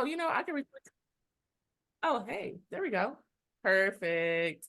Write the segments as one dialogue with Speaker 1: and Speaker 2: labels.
Speaker 1: Oh, I can record. Oh, hey, there we go. Perfect.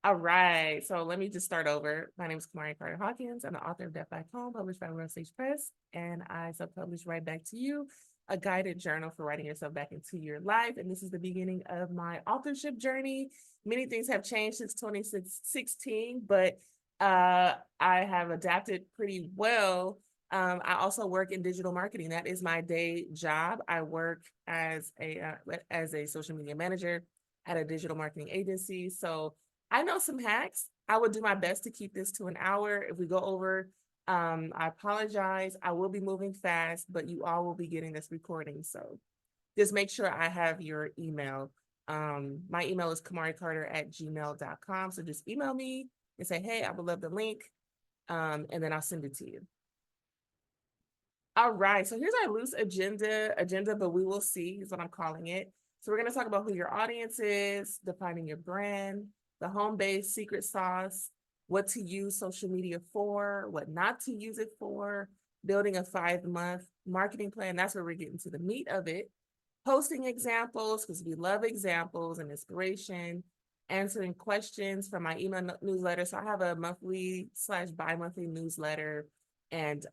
Speaker 1: All right. So let me just start over. My name is Kamari Carter Hawkins. I'm the author of Death Back Home, published by World Stage Press, and I self-published Right Back to You, a guided journal for writing yourself back into your life. And this is the beginning of my authorship journey. Many things have changed since 2016, but I have adapted pretty well. I also work in digital marketing. That is my day job. I work as a social media manager at a digital marketing agency. So I know some hacks. I would do my best to keep this to an hour. If we go over, I apologize. I will be moving fast, but you all will be getting this recording. So just make sure I have your email. My email is kamaricarter@gmail.com. So just email me and say, hey, I would love the link. And then I'll send it to you. All right, so here's our loose agenda, but we will see is what I'm calling it. So we're going to talk about who your audience is, defining your brand, the home base secret sauce, what to use social media for, what not to use it for, building a 5-month marketing plan. That's where we're getting to the meat of it. Posting examples, because we love examples and inspiration, answering questions from my email newsletter. So I have a monthly/bi-monthly newsletter, and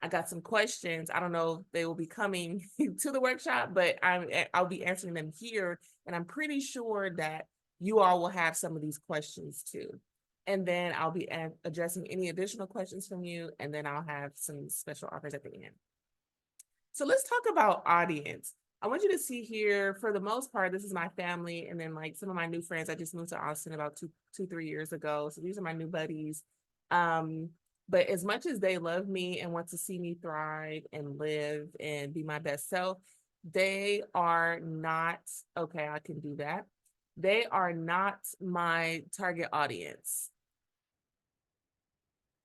Speaker 1: I got some questions. I don't know if they will be coming to the workshop, but I'll be answering them here. And I'm pretty sure that you all will have some of these questions too. And then I'll be addressing any additional questions from you. And then I'll have some special offers at the end. So let's talk about audience. I want you to see here, for the most part, this is my family. And then like some of my new friends, I just moved to Austin about 3 years ago. So these are my new buddies. But as much as they love me and want to see me thrive and live and be my best self, they are not, okay, I can do that. They are not my target audience.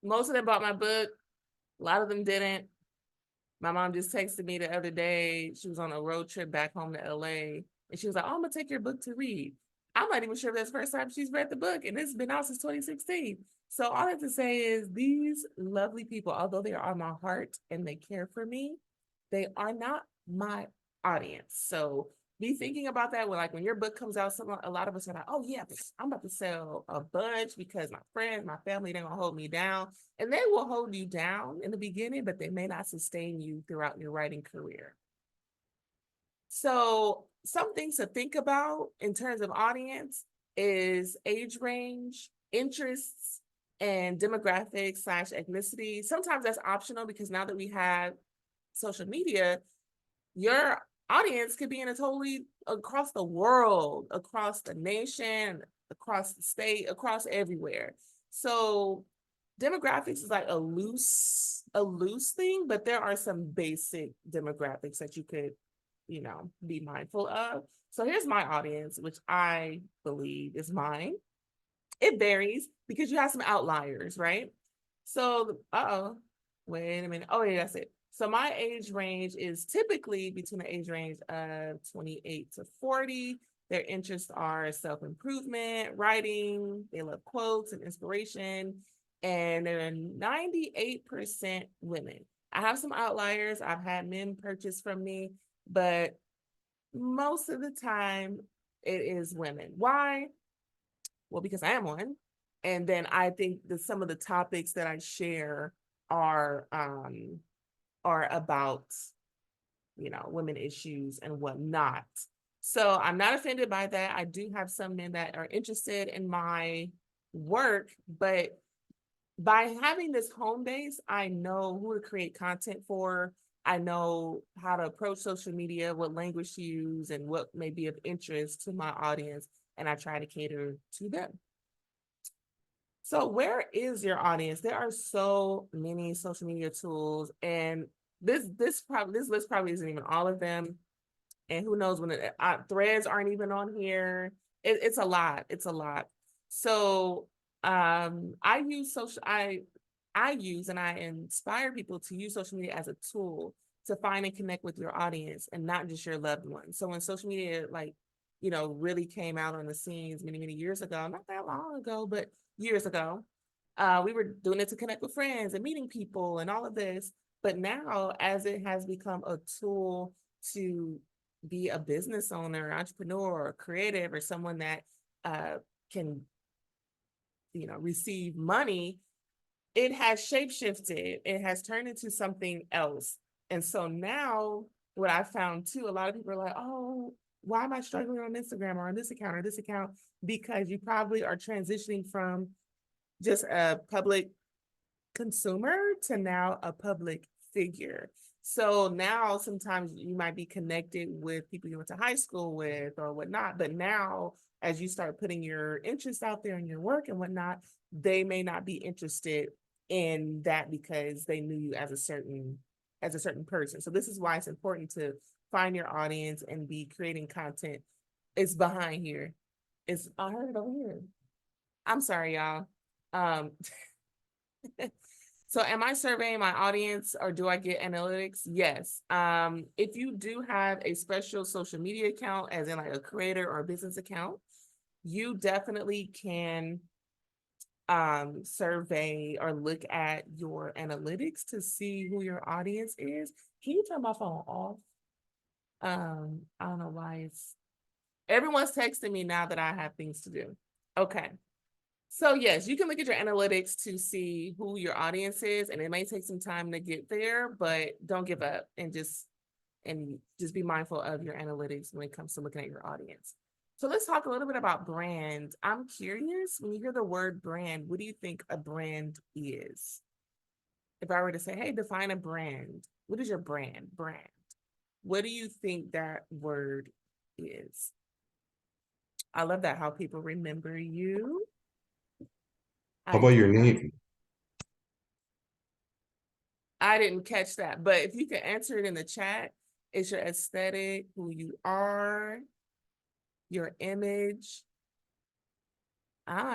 Speaker 1: Most of them bought my book. A lot of them didn't. My mom just texted me the other day. She was on a road trip back home to LA. And she was like, oh, I'm going to take your book to read. I'm not even sure if that's the first time she's read the book. And it's been out since 2016. So all I have to say is these lovely people, although they are on my heart and they care for me, they are not my audience. So be thinking about that when your book comes out, a lot of us are like, oh yeah, I'm about to sell a bunch because my friends, my family, they're gonna hold me down. And they will hold you down in the beginning, but they may not sustain you throughout your writing career. So some things to think about in terms of audience is age range, interests, and demographics/ethnicity. Sometimes that's optional because now that we have social media, your audience could be in a totally across the world, across the nation, across the state, across everywhere. So demographics is like a loose thing, but there are some basic demographics that you could, be mindful of. So here's my audience, which I believe is mine. It varies because you have some outliers, right? So, wait a minute. Oh, yeah, that's it. So my age range is typically between the age range of 28 to 40. Their interests are self-improvement, writing, they love quotes and inspiration, and they're 98% women. I have some outliers. I've had men purchase from me, but most of the time it is women. Why? Well, because I am one. And then I think that some of the topics that I share are about, women issues and whatnot. So I'm not offended by that. I do have some men that are interested in my work, but by having this home base, I know who to create content for. I know how to approach social media, what language to use, and what may be of interest to my audience. And I try to cater to them. So where is your audience? There are so many social media tools, and this list probably isn't even all of them. And who knows when threads aren't even on here. It's a lot. It's a lot. So I use I use and I inspire people to use social media as a tool to find and connect with your audience and not just your loved ones. So when social media really came out on the scenes many, many years ago, not that long ago, but years ago, we were doing it to connect with friends and meeting people and all of this. But now, as it has become a tool to be a business owner, entrepreneur, or creative, or someone that can, receive money, it has shapeshifted. It has turned into something else. And so now, what I found too, a lot of people are like, oh, why am I struggling on Instagram or on this account or this account? Because you probably are transitioning from just a public consumer to now a public figure. So now sometimes you might be connected with people you went to high school with or whatnot. But now, as you start putting your interests out there in your work and whatnot, they may not be interested in that because they knew you as a certain person. So this is why it's important to find your audience and be creating content. It's behind here. I heard it over here. I'm sorry, y'all. Um, So am I surveying my audience or do I get analytics? Yes. If you do have a special social media account, as in like a creator or a business account, you definitely can survey or look at your analytics to see who your audience is. Can you turn my phone off? I don't know why everyone's texting me now that I have things to do. Okay. So yes, you can look at your analytics to see who your audience is, and it may take some time to get there, but don't give up and just be mindful of your analytics when it comes to looking at your audience. So let's talk a little bit about brand. I'm curious, when you hear the word brand, what do you think a brand is? If I were to say, hey, define a brand, what is your brand? Brand. What do you think that word is? I love that how people remember you.
Speaker 2: How
Speaker 1: I
Speaker 2: about
Speaker 1: do.
Speaker 2: your name?
Speaker 1: I didn't catch that, but if you could answer it in the chat, it's your aesthetic, who you are, your image.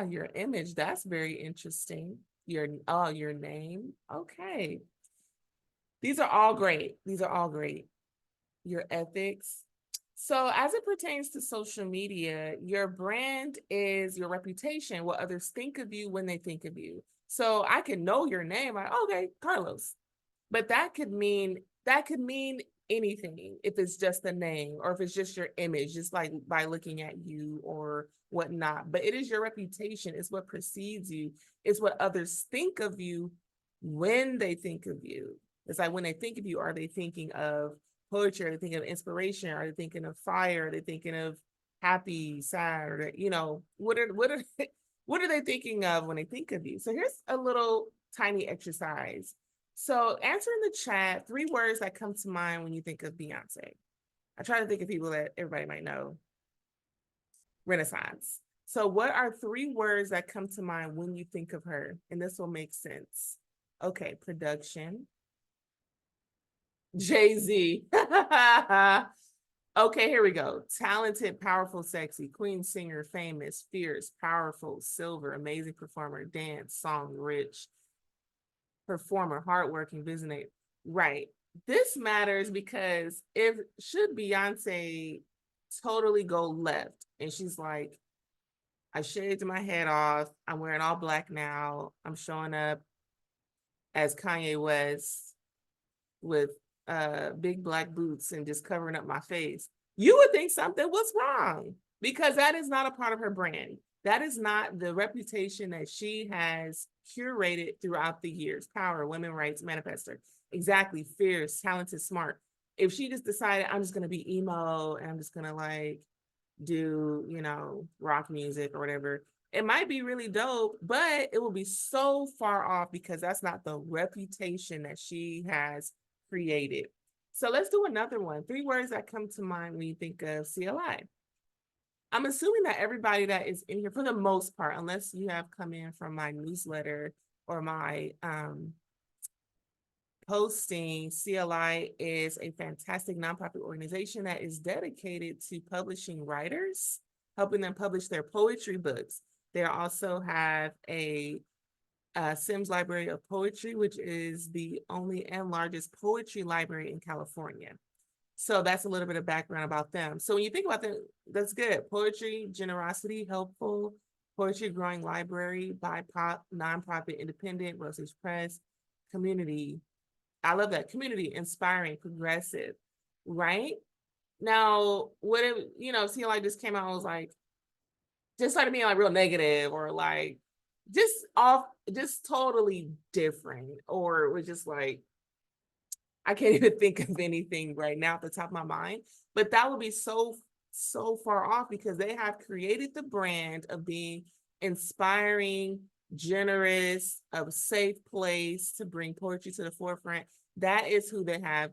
Speaker 1: Your image. That's very interesting. Your name. Okay. These are all great. These are all great. Your ethics. So, as it pertains to social media, your brand is your reputation, what others think of you when they think of you. So, I can know your name, like, okay, Carlos. But that could mean anything if it's just a name or if it's just your image, just like by looking at you or whatnot. But it is your reputation, it's what precedes you, it's what others think of you when they think of you. It's like when they think of you, are they thinking of poetry? Are they thinking of inspiration? Are they thinking of fire? Are they thinking of happy, sad, or what are they thinking of when they think of you? So here's a little tiny exercise. So answer in the chat 3 words that come to mind when you think of Beyonce. I try to think of people that everybody might know. Renaissance. So what are 3 words that come to mind when you think of her? And this will make sense. Okay, production. Jay-Z. Okay, here we go. Talented, powerful, sexy, queen, singer, famous, fierce, powerful, silver, amazing performer, dance, song, rich, performer, hardworking, visionary. Right. This matters because if should Beyonce totally go left and she's like, I shaved my head off, I'm wearing all black now, I'm showing up as Kanye West with big black boots and just covering up my face, you would think something was wrong because that is not a part of her brand. That is not the reputation that she has curated throughout the years. Power, women rights, manifester. Exactly. Fierce, talented, smart. If she just decided I'm just going to be emo and I'm just going to like do, rock music or whatever, it might be really dope, but it will be so far off because that's not the reputation that she has created. So let's do another one. 3 words that come to mind when you think of CLI. I'm assuming that everybody that is in here, for the most part, unless you have come in from my newsletter or my posting, CLI is a fantastic nonprofit organization that is dedicated to publishing writers, helping them publish their poetry books. They also have a Sims Library of Poetry, which is the only and largest poetry library in California. So that's a little bit of background about them. So when you think about them, that's good. Poetry, generosity, helpful, poetry growing library, BIPOC, nonprofit, independent, Rosage Press, community. I love that. Community, inspiring, progressive, right? Now, what if, see, like this came out, I was like, just started being like real negative or like just off, just totally different, or it was just like, I can't even think of anything right now at the top of my mind, but that would be so far off because they have created the brand of being inspiring, generous, a safe place to bring poetry to the forefront. That is who they have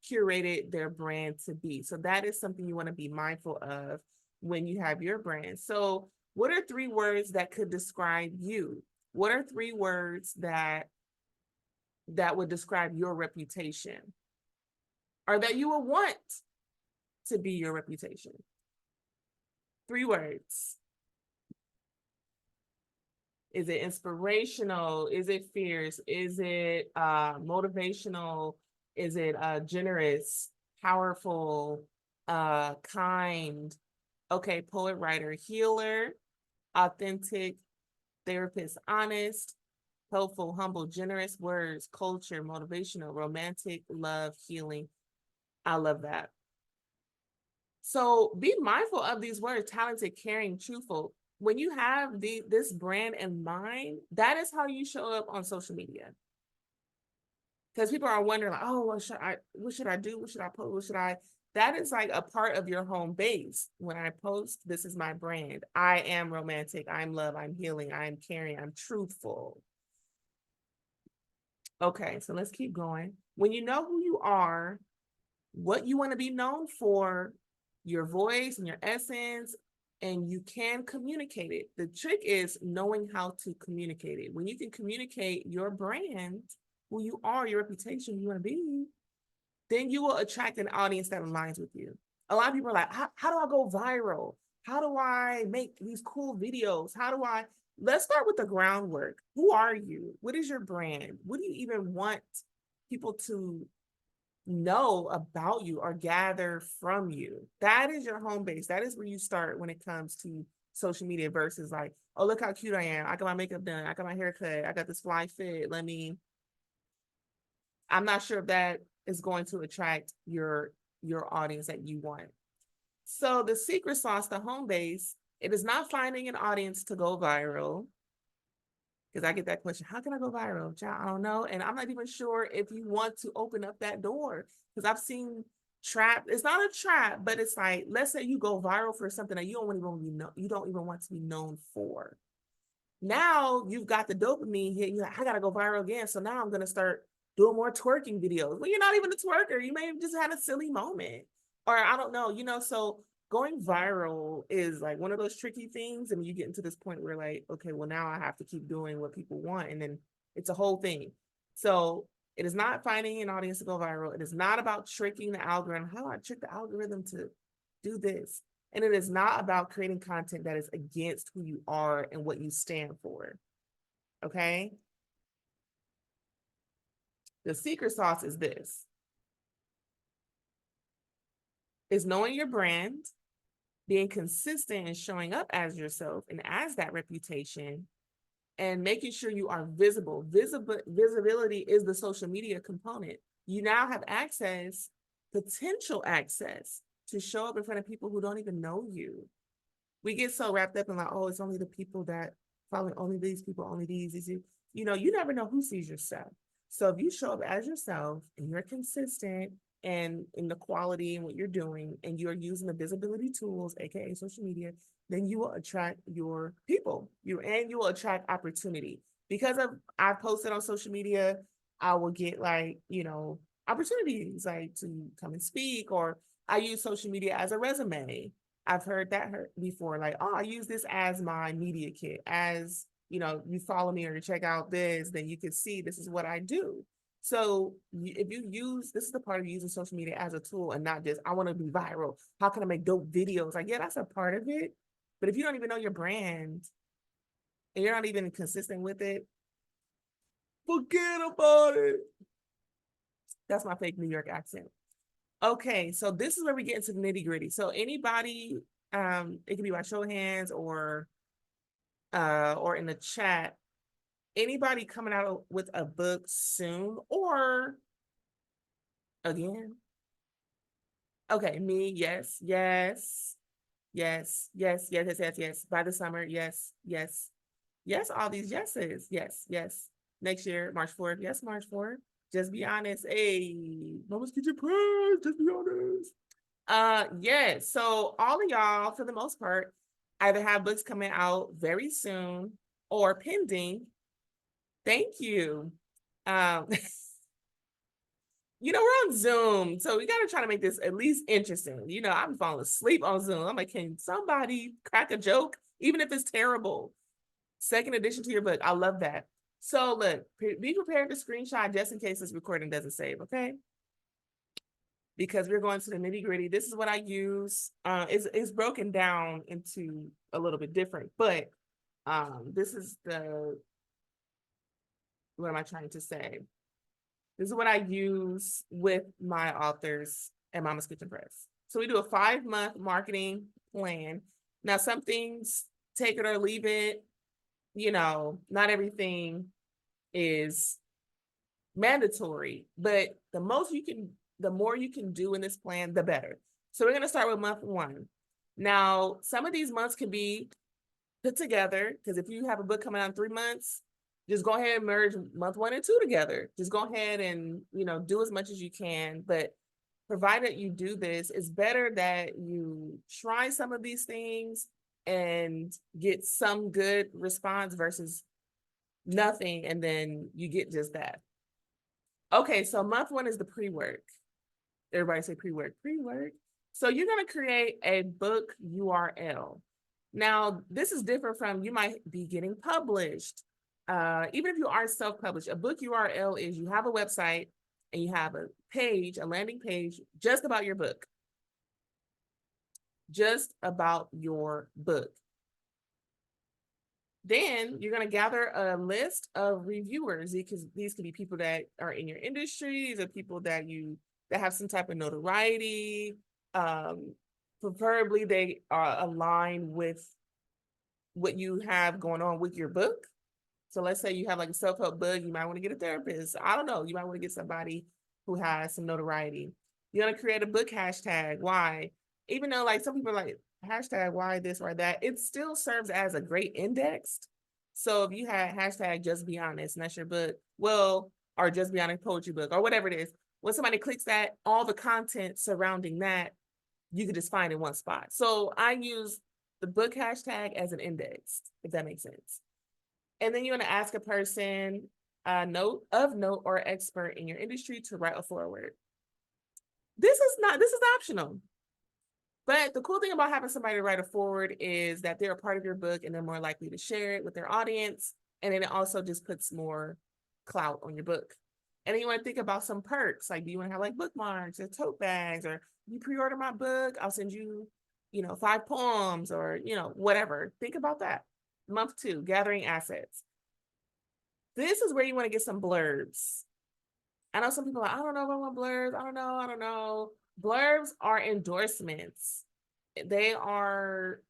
Speaker 1: curated their brand to be. So that is something you want to be mindful of when you have your brand. So, what are three words that could describe you? What are three words that would describe your reputation or that you would want to be your reputation? Three words. Is it inspirational? Is it fierce? Is it motivational? Is it generous, powerful, kind? Okay, poet, writer, healer, authentic, therapist, honest, helpful, humble, generous, words, culture, motivational, romantic, love, healing. I love that. So be mindful of these words: talented, caring, truthful. When you have this brand in mind, that is how you show up on social media. Because people are wondering, like, oh, what should I do? What should I post? What should I? That is like a part of your home base. When I post, this is my brand. I am romantic. I'm love. I'm healing. I'm caring. I'm truthful. Okay, so let's keep going. When you know who you are, what you want to be known for, your voice and your essence, and you can communicate it. The trick is knowing how to communicate it. When you can communicate your brand, who you are, your reputation, you want to be, then you will attract an audience that aligns with you. A lot of people are like, how do I go viral? How do I make these cool videos? Let's start with the groundwork. Who are you? What is your brand? What do you even want people to know about you or gather from you? That is your home base. That is where you start when it comes to social media versus like, oh, look how cute I am. I got my makeup done. I got my hair cut. I got this fly fit. I'm not sure if that is going to attract your audience that you want. So the secret sauce, the home base, it is not finding an audience to go viral. Because I get that question, how can I go viral? Child, I don't know. And I'm not even sure if you want to open up that door. Because I've seen it's not a trap, but it's like, let's say you go viral for something that you don't even want to be known for. Now you've got the dopamine hit. You're like, I gotta go viral again. So now I'm gonna start doing more twerking videos. Well, you're not even a twerker. You may have just had a silly moment. Or I don't know, so going viral is like one of those tricky things. And you get into this point where like, okay, well now I have to keep doing what people want. And then it's a whole thing. So it is not finding an audience to go viral. It is not about tricking the algorithm. How do I trick the algorithm to do this? And it is not about creating content that is against who you are and what you stand for. Okay? The secret sauce is this. Is knowing your brand, being consistent and showing up as yourself and as that reputation, and making sure you are visible. Visibility is the social media component. You now have potential access to show up in front of people who don't even know you. We get so wrapped up in like, oh, it's only the people that follow, only these people, only these. You never know who sees your stuff. So if you show up as yourself and you're consistent and in the quality and what you're doing, and you're using the visibility tools, aka social media, then you will attract your people. You will attract opportunity. Because I've posted on social media, I will get like, opportunities like to come and speak, or I use social media as a resume. I've heard that before, like, oh, I use this as my media kit. As you follow me or you check out this, then you can see this is what I do. So if you use, this is the part of using social media as a tool and not just, I want to be viral. How can I make dope videos? Like, yeah, that's a part of it. But if you don't even know your brand and you're not even consistent with it, forget about it. That's my fake New York accent. Okay, so this is where we get into the nitty gritty. So anybody, it can be by show of hands or in the chat, anybody coming out with a book soon, or again, Okay, me, yes, yes, yes, yes, yes, yes, yes, yes. By the summer, yes, yes, yes, all these yeses. Yes, yes. Next year, March 4th. Yes, March 4th. Just be honest. Hey, Mama's Kitchen Press, just be honest. Yes. So all of y'all, for the most part, either have books coming out very soon or pending. Thank you. Um, we're on Zoom, so we gotta try to make this at least interesting. I'm falling asleep on Zoom. I'm like, can somebody crack a joke, even if it's terrible? Second addition to your book. I love that. So look, be prepared to screenshot just in case this recording doesn't save, okay? Because we're going to the nitty gritty. This is what I use. It's broken down into a little bit different, but this is what am I trying to say? This is what I use with my authors at Mama's Kitchen Press. So we do a 5-month marketing plan. Now, some things, take it or leave it. Not everything is mandatory, but the more you can do in this plan, the better. So we're going to start with month 1. Now, some of these months can be put together, because if you have a book coming out in 3 months, just go ahead and merge month 1 and 2 together. Just go ahead and, do as much as you can. But provided you do this, it's better that you try some of these things and get some good response versus nothing and then you get just that. Okay, so month 1 is the pre-work. Everybody say pre-work, pre-work. So you're going to create a book URL. Now, this is different from you might be getting published. Even if you are self-published, a book URL is you have a website and you have a page, a landing page, just about your book. Just about your book. Then you're going to gather a list of reviewers, because these could be people that are in your industry. These are people that have some type of notoriety. Preferably they are aligned with what you have going on with your book. So let's say you have like a self-help book, you might want to get a therapist. I don't know. You might want to get somebody who has some notoriety. You're going to create a book hashtag. Why? Even though like some people are like, hashtag why this or that, it still serves as a great index. So if you had hashtag just be honest, and that's your book, well, or just be honest poetry book, or whatever it is, when somebody clicks that, all the content surrounding that, you could just find in one spot. So I use the book hashtag as an index, if that makes sense. And then you want to ask a person, note or expert in your industry to write a foreword. This is optional. But the cool thing about having somebody write a foreword is that they're a part of your book and they're more likely to share it with their audience. And then it also just puts more clout on your book. And then you want to think about some perks. Like, do you want to have like bookmarks or tote bags, or you pre-order my book, I'll send you, 5 poems, or, whatever. Think about that. Month 2, gathering assets. This is where you want to get some blurbs. I know some people are like, I don't know if I want blurbs. I don't know. Blurbs are endorsements. They are,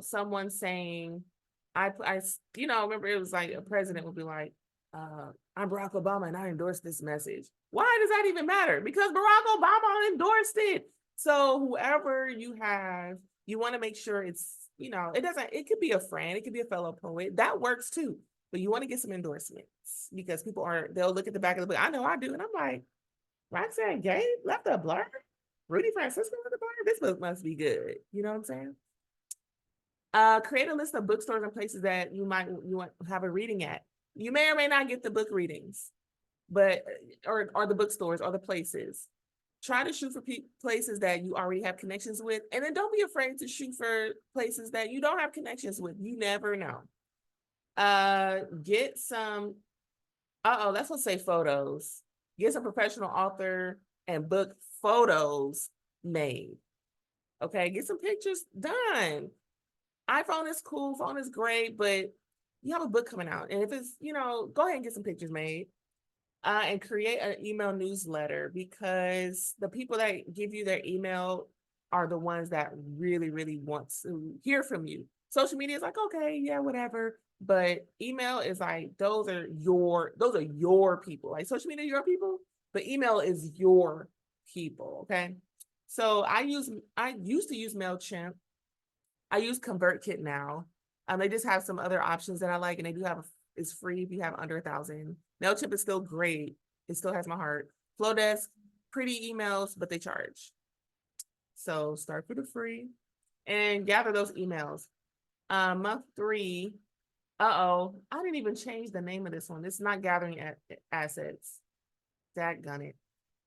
Speaker 1: someone saying, remember it was like a president would be like, I'm Barack Obama and I endorse this message. Why does that even matter? Because Barack Obama endorsed it. So whoever you have, you want to make sure it's, it could be a friend, it could be a fellow poet. That works too. But you want to get some endorsements, because they'll look at the back of the book. I know I do. And I'm like, Roxanne Gay left a blurb? Rudy Francisco left a blurb? This book must be good. You know what I'm saying? Create a list of bookstores and places that you want to have a reading at. You may or may not get the book readings, but or the bookstores or the places. Try to shoot for places that you already have connections with, and then don't be afraid to shoot for places that you don't have connections with. You never know. Get some. That's what say photos. Get some professional author and book photos made. Okay, get some pictures done. iPhone is cool, phone is great, but you have a book coming out. And if it's, go ahead and get some pictures made. And create an email newsletter, because the people that give you their email are the ones that really, really want to hear from you. Social media is like, okay, yeah, whatever. But email is like, those are your people. Like social media, your people, but email is your people. Okay. So I used to use MailChimp. I use ConvertKit now. They just have some other options that I like, and they do have it's free if you have under 1,000. MailChimp is still great. It still has my heart. Flowdesk, pretty emails, but they charge. So start for the free and gather those emails. Month 3. I didn't even change the name of this one. It's not gathering assets. Dadgun it.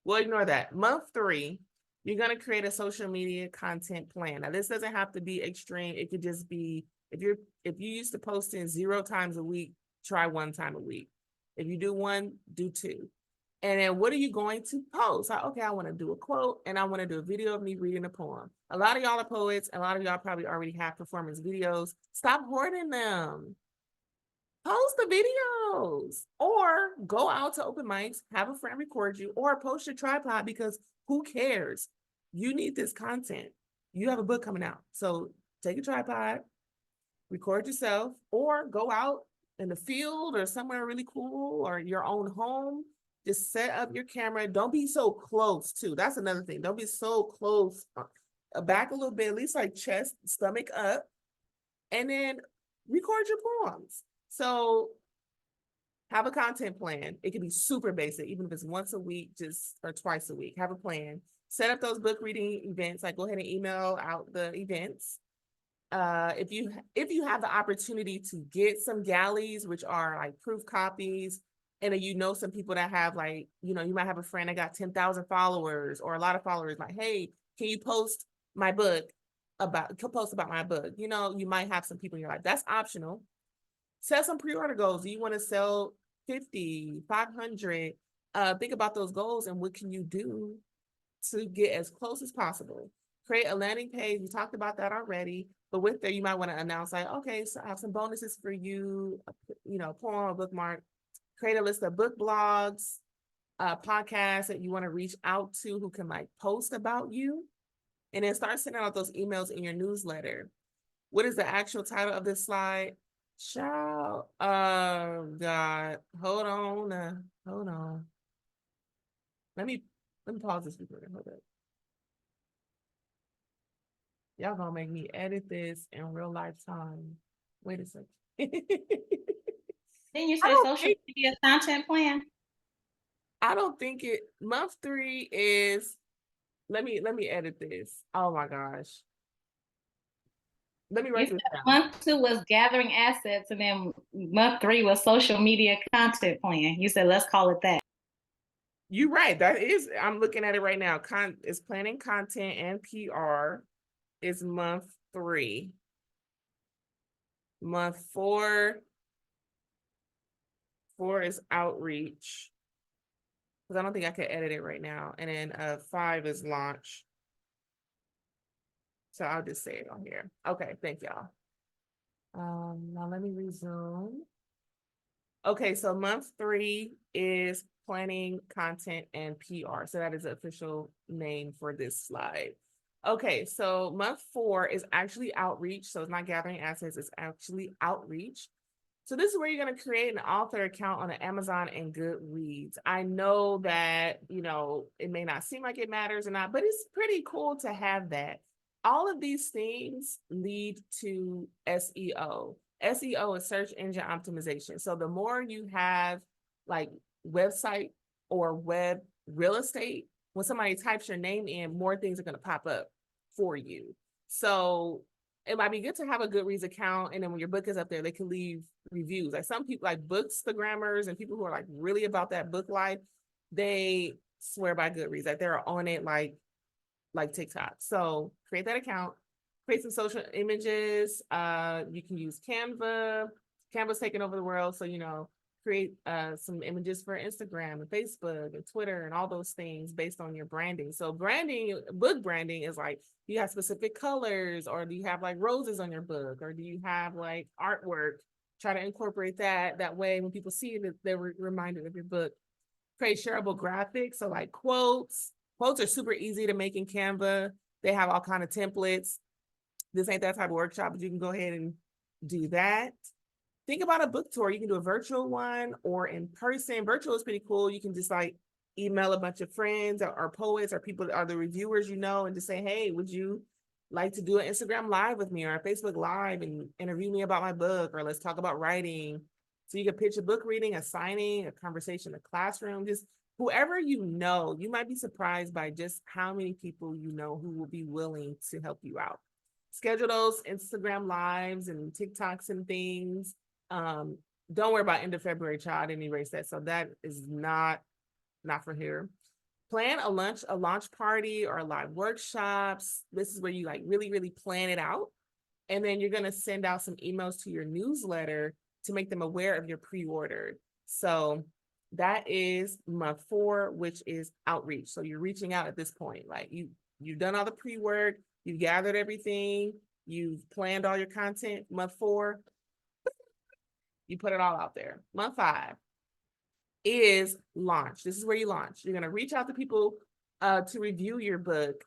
Speaker 1: We'll ignore that. Month 3, you're going to create a social media content plan. Now, this doesn't have to be extreme. It could just be, if you used to posting 0 times a week, try 1 time a week. If you do 1, do 2. And then what are you going to post? Okay, I want to do a quote and I want to do a video of me reading a poem. A lot of y'all are poets. A lot of y'all probably already have performance videos. Stop hoarding them. Post the videos or go out to open mics, have a friend record you, or post your tripod, because who cares? You need this content. You have a book coming out. So take a tripod, record yourself, or go out in the field or somewhere really cool or your own home. Just set up your camera. Don't be so close too. That's another thing. Don't be so close. Back a little bit, at least like chest, stomach up, and then record your poems. So have a content plan. It can be super basic, even if it's once a week, just or twice a week. Have a plan. Set up those book reading events. Like go ahead and email out the events. If you have the opportunity to get some galleys, which are like proof copies, and then you know some people that have like, you might have a friend that got 10,000 followers or a lot of followers, like, hey, can you post my book about my book? You might have some people in your life. That's optional. Set some pre-order goals. Do you want to sell 50, 500? Think about those goals and what can you do to get as close as possible. Create a landing page. We talked about that already. But with there, you might want to announce like, okay, so I have some bonuses for you, poem or bookmark. Create a list of book blogs, podcasts that you want to reach out to who can like post about you. And then start sending out those emails in your newsletter. What is the actual title of this slide? Child, oh God, hold on. Let me pause this before. Hold up. Y'all gonna make me edit this in real life time. Wait a second.
Speaker 2: Didn't you say social media content plan?
Speaker 1: I don't think it. Month 3 is. Let me edit this. Oh my gosh. Let me write this down.
Speaker 2: Month 2 was gathering assets, and then month 3 was social media content plan. You said let's call it that.
Speaker 1: You're right. That is. I'm looking at it right now. It's planning content and PR. Is month 3. Month 4 is outreach, because I don't think I can edit it right now. And then 5 is launch. So I'll just say it on here. Okay, thank y'all. Now let me resume. Okay, so month 3 is planning content and PR. So that is the official name for this slide. Okay, so month 4 is actually outreach. So it's not gathering assets, it's actually outreach. So this is where you're going to create an author account on Amazon and Goodreads. I know that, it may not seem like it matters or not, but it's pretty cool to have that. All of these things lead to SEO. SEO is search engine optimization. So the more you have like website or web real estate, when somebody types your name in, more things are going to pop up for you. So it might be good to have a Goodreads account. And then when your book is up there, they can leave reviews. Like some people, like bookstagrammers and people who are like really about that book life, they swear by Goodreads. Like they're on it like TikTok. So create that account, create some social images. You can use Canva. Canva's taking over the world. So, create some images for Instagram and Facebook and Twitter and all those things based on your branding. So book branding is like, do you have specific colors, or do you have like roses on your book, or do you have like artwork? Try to incorporate that. That way, when people see it, they're reminded of your book. Create shareable graphics. So like quotes. Quotes are super easy to make in Canva. They have all kind of templates. This ain't that type of workshop, but you can go ahead and do that. Think about a book tour. You can do a virtual one or in person. Virtual is pretty cool. You can just like email a bunch of friends or poets or people that are the reviewers, and just say, hey, would you like to do an Instagram live with me or a Facebook live and interview me about my book, or let's talk about writing. So you can pitch a book reading, a signing, a conversation in the classroom, just whoever you might be surprised by just how many people who will be willing to help you out. Schedule those Instagram lives and TikToks and things. Um, don't worry about end of February, child. I didn't erase that. So that is not for here. Plan a launch party or live workshops. This is where you like really, really plan it out. And then you're going to send out some emails to your newsletter to make them aware of your pre-order. So that is month 4, which is outreach. So you're reaching out at this point. Like you've done all the pre-work, you've gathered everything, you've planned all your content. Month 4, you put it all out there. Month 5 is launch. This is where you launch. You're going to reach out to people to review your book.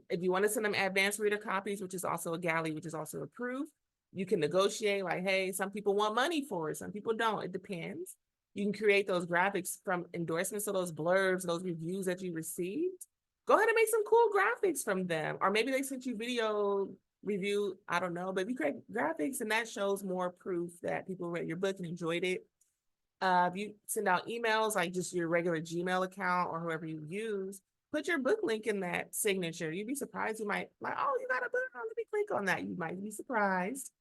Speaker 1: If you want to send them advanced reader copies, which is also a galley, which is also approved, you can negotiate like, hey, some people want money for it, some people don't. It depends. You can create those graphics from endorsements, so those blurbs, those reviews that you received. Go ahead and make some cool graphics from them. Or maybe they sent you video review, I don't know. But if you create graphics, and that shows more proof that people read your book and enjoyed it. If you send out emails, like just your regular Gmail account or whoever you use, put your book link in that signature. You'd be surprised. You might like, oh, you got a book. Oh, let me click on that. You might be surprised.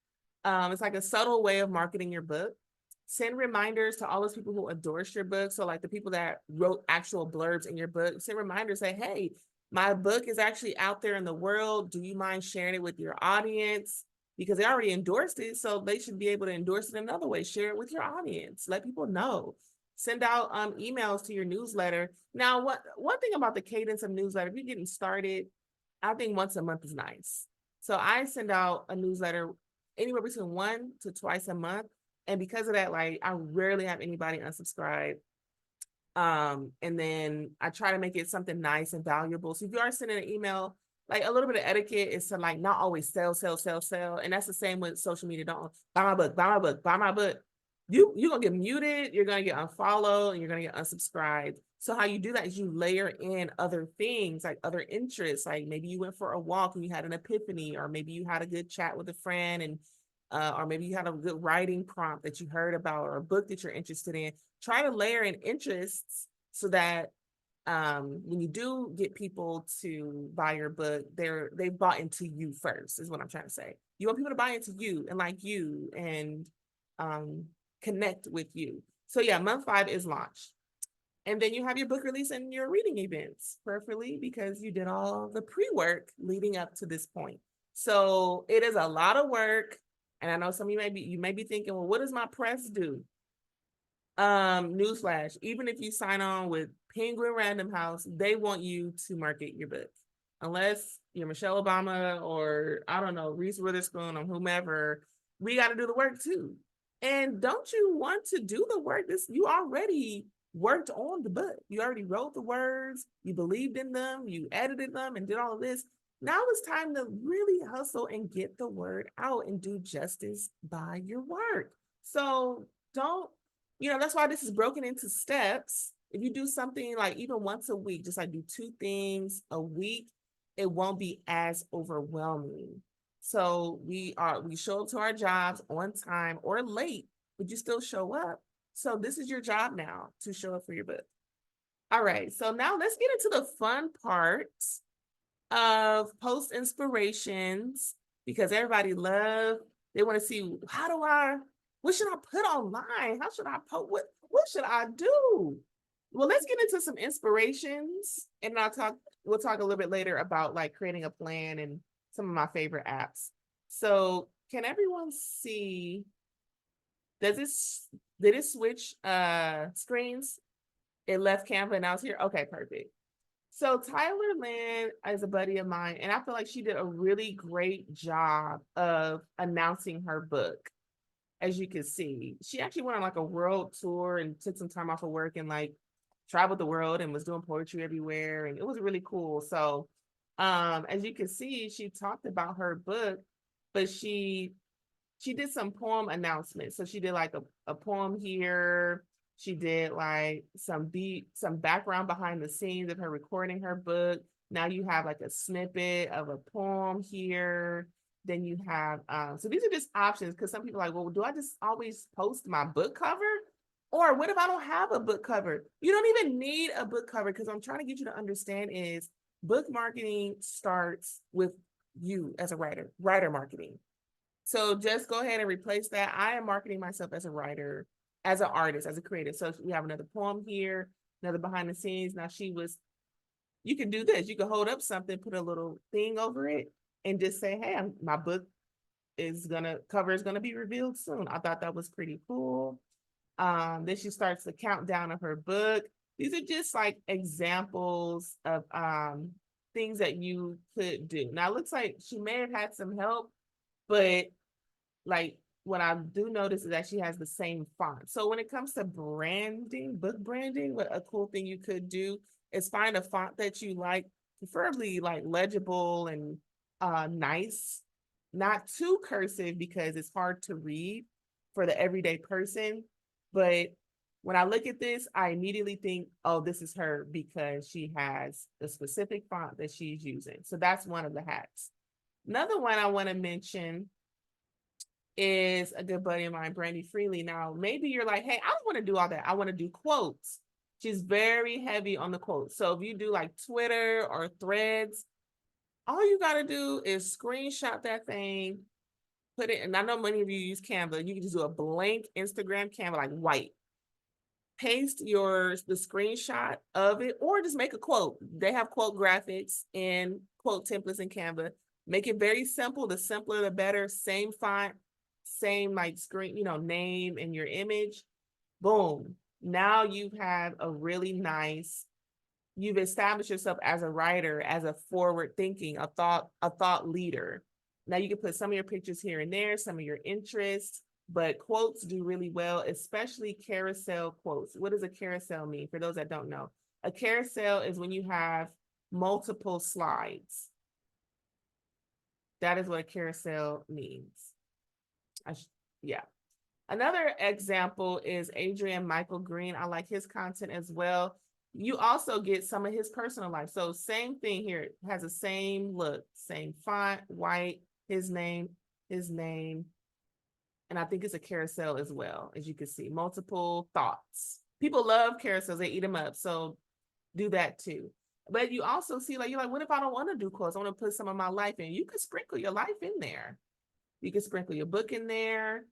Speaker 1: It's like a subtle way of marketing your book. Send reminders to all those people who endorse your book. So like the people that wrote actual blurbs in your book, send reminders, say, hey, my book is actually out there in the world. Do you mind sharing it with your audience? Because they already endorsed it, so they should be able to endorse it another way. Share it with your audience. Let people know. Send out emails to your newsletter. Now, one thing about the cadence of newsletter, if you're getting started, I think once a month is nice. So I send out a newsletter anywhere between 1 to twice a month. And because of that, like I rarely have anybody unsubscribe. And then I try to make it something nice and valuable. So if you are sending an email, like a little bit of etiquette is to like not always sell. And that's the same with social media. Don't buy my book, buy my book, buy my book. You're gonna get muted, you're gonna get unfollowed, and you're gonna get unsubscribed. So how you do that is you layer in other things, like other interests. Like maybe you went for a walk and you had an epiphany, or maybe you had a good chat with a friend, and or maybe you had a good writing prompt that you heard about, or a book that you're interested in. Try to layer in interests so that when you do get people to buy your book, they've bought into you first, is what I'm trying to say. You want people to buy into you and like you and connect with you. So yeah, month 5 is launch. And then you have your book release and your reading events, preferably because you did all the pre-work leading up to this point. So it is a lot of work. And I know some of you may be thinking, well, what does my press do? Newsflash, even if you sign on with Penguin Random House, they want you to market your book. Unless you're Michelle Obama or I don't know, Reese Witherspoon or whomever, we got to do the work too. And don't you want to do the work? You already worked on the book. You already wrote the words, you believed in them, you edited them and did all of this. Now it's time to really hustle and get the word out and do justice by your work. So don't, that's why this is broken into steps. If you do something like even once a week, just like do 2 things a week, it won't be as overwhelming. So we show up to our jobs on time or late, but you still show up. So this is your job now, to show up for your book. All right, so now let's get into the fun part of post inspirations, because everybody they want to see, what should I put online? How should I post? What should I do? Well, let's get into some inspirations, and we'll talk a little bit later about like creating a plan and some of my favorite apps. So can everyone see, did it switch screens? It left Canva and now it's here. Okay, perfect. So Tyler Lynn is a buddy of mine, and I feel like she did a really great job of announcing her book. As you can see, she actually went on like a world tour and took some time off of work and like traveled the world and was doing poetry everywhere, and it was really cool. So as you can see, she talked about her book, but she did some poem announcements. So she did like a poem here. She did like some background behind the scenes of her recording her book. Now you have like a snippet of a poem here. Then you have, so these are just options because some people are like, well, do I just always post my book cover? Or what if I don't have a book cover? You don't even need a book cover because I'm trying to get you to understand is book marketing starts with you as a writer marketing. So just go ahead and replace that. I am marketing myself as a writer, as an artist, as a creative. So we have another poem here, another behind the scenes. Now you can do this. You can hold up something, put a little thing over it, and just say, hey, my book cover is gonna be revealed soon. I thought that was pretty cool. Then she starts the countdown of her book. These are just like examples of things that you could do. Now it looks like she may have had some help, but like what I do notice is that she has the same font. So when it comes to branding, book branding, what a cool thing you could do is find a font that you like, preferably like legible and nice, not too cursive because it's hard to read for the everyday person. But when I look at this, I immediately think, oh, this is her because she has a specific font that she's using. So that's one of the hacks. Another one I want to mention is a good buddy of mine, Brandy Freely. Now, maybe you're like, hey, I don't want to do all that. I want to do quotes. She's very heavy on the quotes. So if you do like Twitter or Threads, all you got to do is screenshot that thing, put it, and I know many of you use Canva. You can just do a blank Instagram Canva, like white. Paste the screenshot of it, or just make a quote. They have quote graphics and quote templates in Canva. Make it very simple. The simpler, the better. Same font, same like screen, name and your image. Boom. Now you have a really nice, you've established yourself as a writer, as a forward thinking, a thought leader. Now you can put some of your pictures here and there, some of your interests, but quotes do really well, especially carousel quotes. What does a carousel mean? For those that don't know, a carousel is when you have multiple slides. That is what a carousel means. Yeah. Another example is Adrian Michael Green. I like his content as well. You also get some of his personal life. So same thing here. It has the same look, same font, white, his name. And I think it's a carousel as well, as you can see, multiple thoughts. People love carousels, they eat them up. So do that too. But you also see, like, you're like, what if I don't want to do quotes? I want to put some of my life in. You could sprinkle your life in there. You can sprinkle your book in there.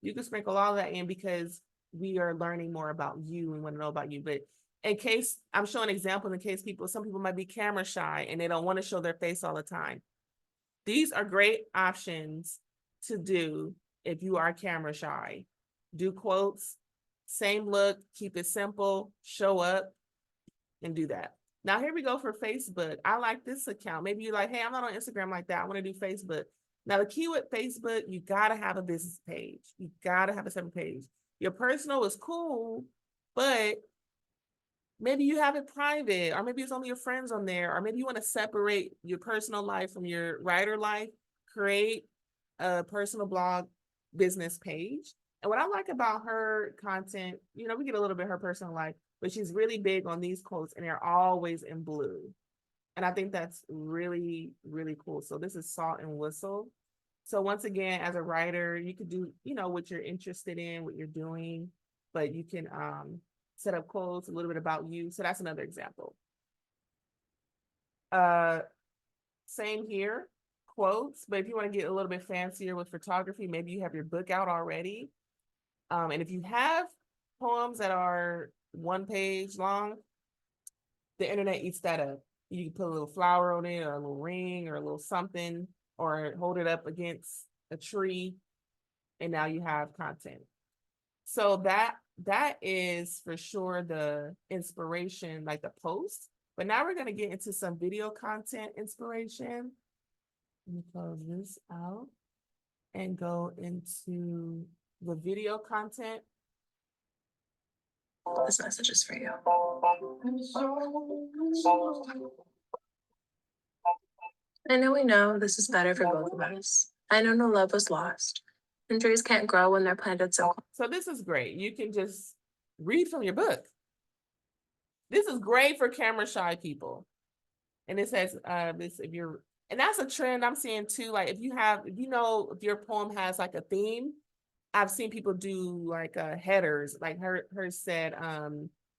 Speaker 1: You can sprinkle all that in because we are learning more about you and want to know about you. But in case I'm showing examples, in case some people might be camera shy and they don't want to show their face all the time. These are great options to do if you are camera shy. Do quotes, same look, keep it simple, show up, and do that. Now here we go for Facebook. I like this account. Maybe you're like, hey, I'm not on Instagram like that. I want to do Facebook. Now the key with Facebook, you gotta have a business page. You gotta have a separate page. Your personal is cool, but maybe you have it private, or maybe it's only your friends on there, or maybe you want to separate your personal life from your writer life, create a personal blog business page. And what I like about her content, we get a little bit of her personal life, but she's really big on these quotes and they're always in blue. And I think that's really, really cool. So this is Salt and Whistle. So once again, as a writer, you could do, what you're interested in, what you're doing, but you can set up quotes, a little bit about you. So that's another example. Same here, quotes, but if you want to get a little bit fancier with photography, maybe you have your book out already. And if you have poems that are 1 page long, the internet eats that up. You can put a little flower on it, or a little ring, or a little something, or hold it up against a tree, and now you have content. So that is for sure the inspiration, like the post. But now we're going to get into some video content inspiration. Let me close this out and go into the video content.
Speaker 3: This message is for you. I know this is better for both of us. I know no love was lost, and trees can't grow when they're planted so.
Speaker 1: So this is great. You can just read from your book. This is great for camera shy people. And it says this if you're, and that's a trend I'm seeing too. Like if if your poem has like a theme, I've seen people do like headers, like her said,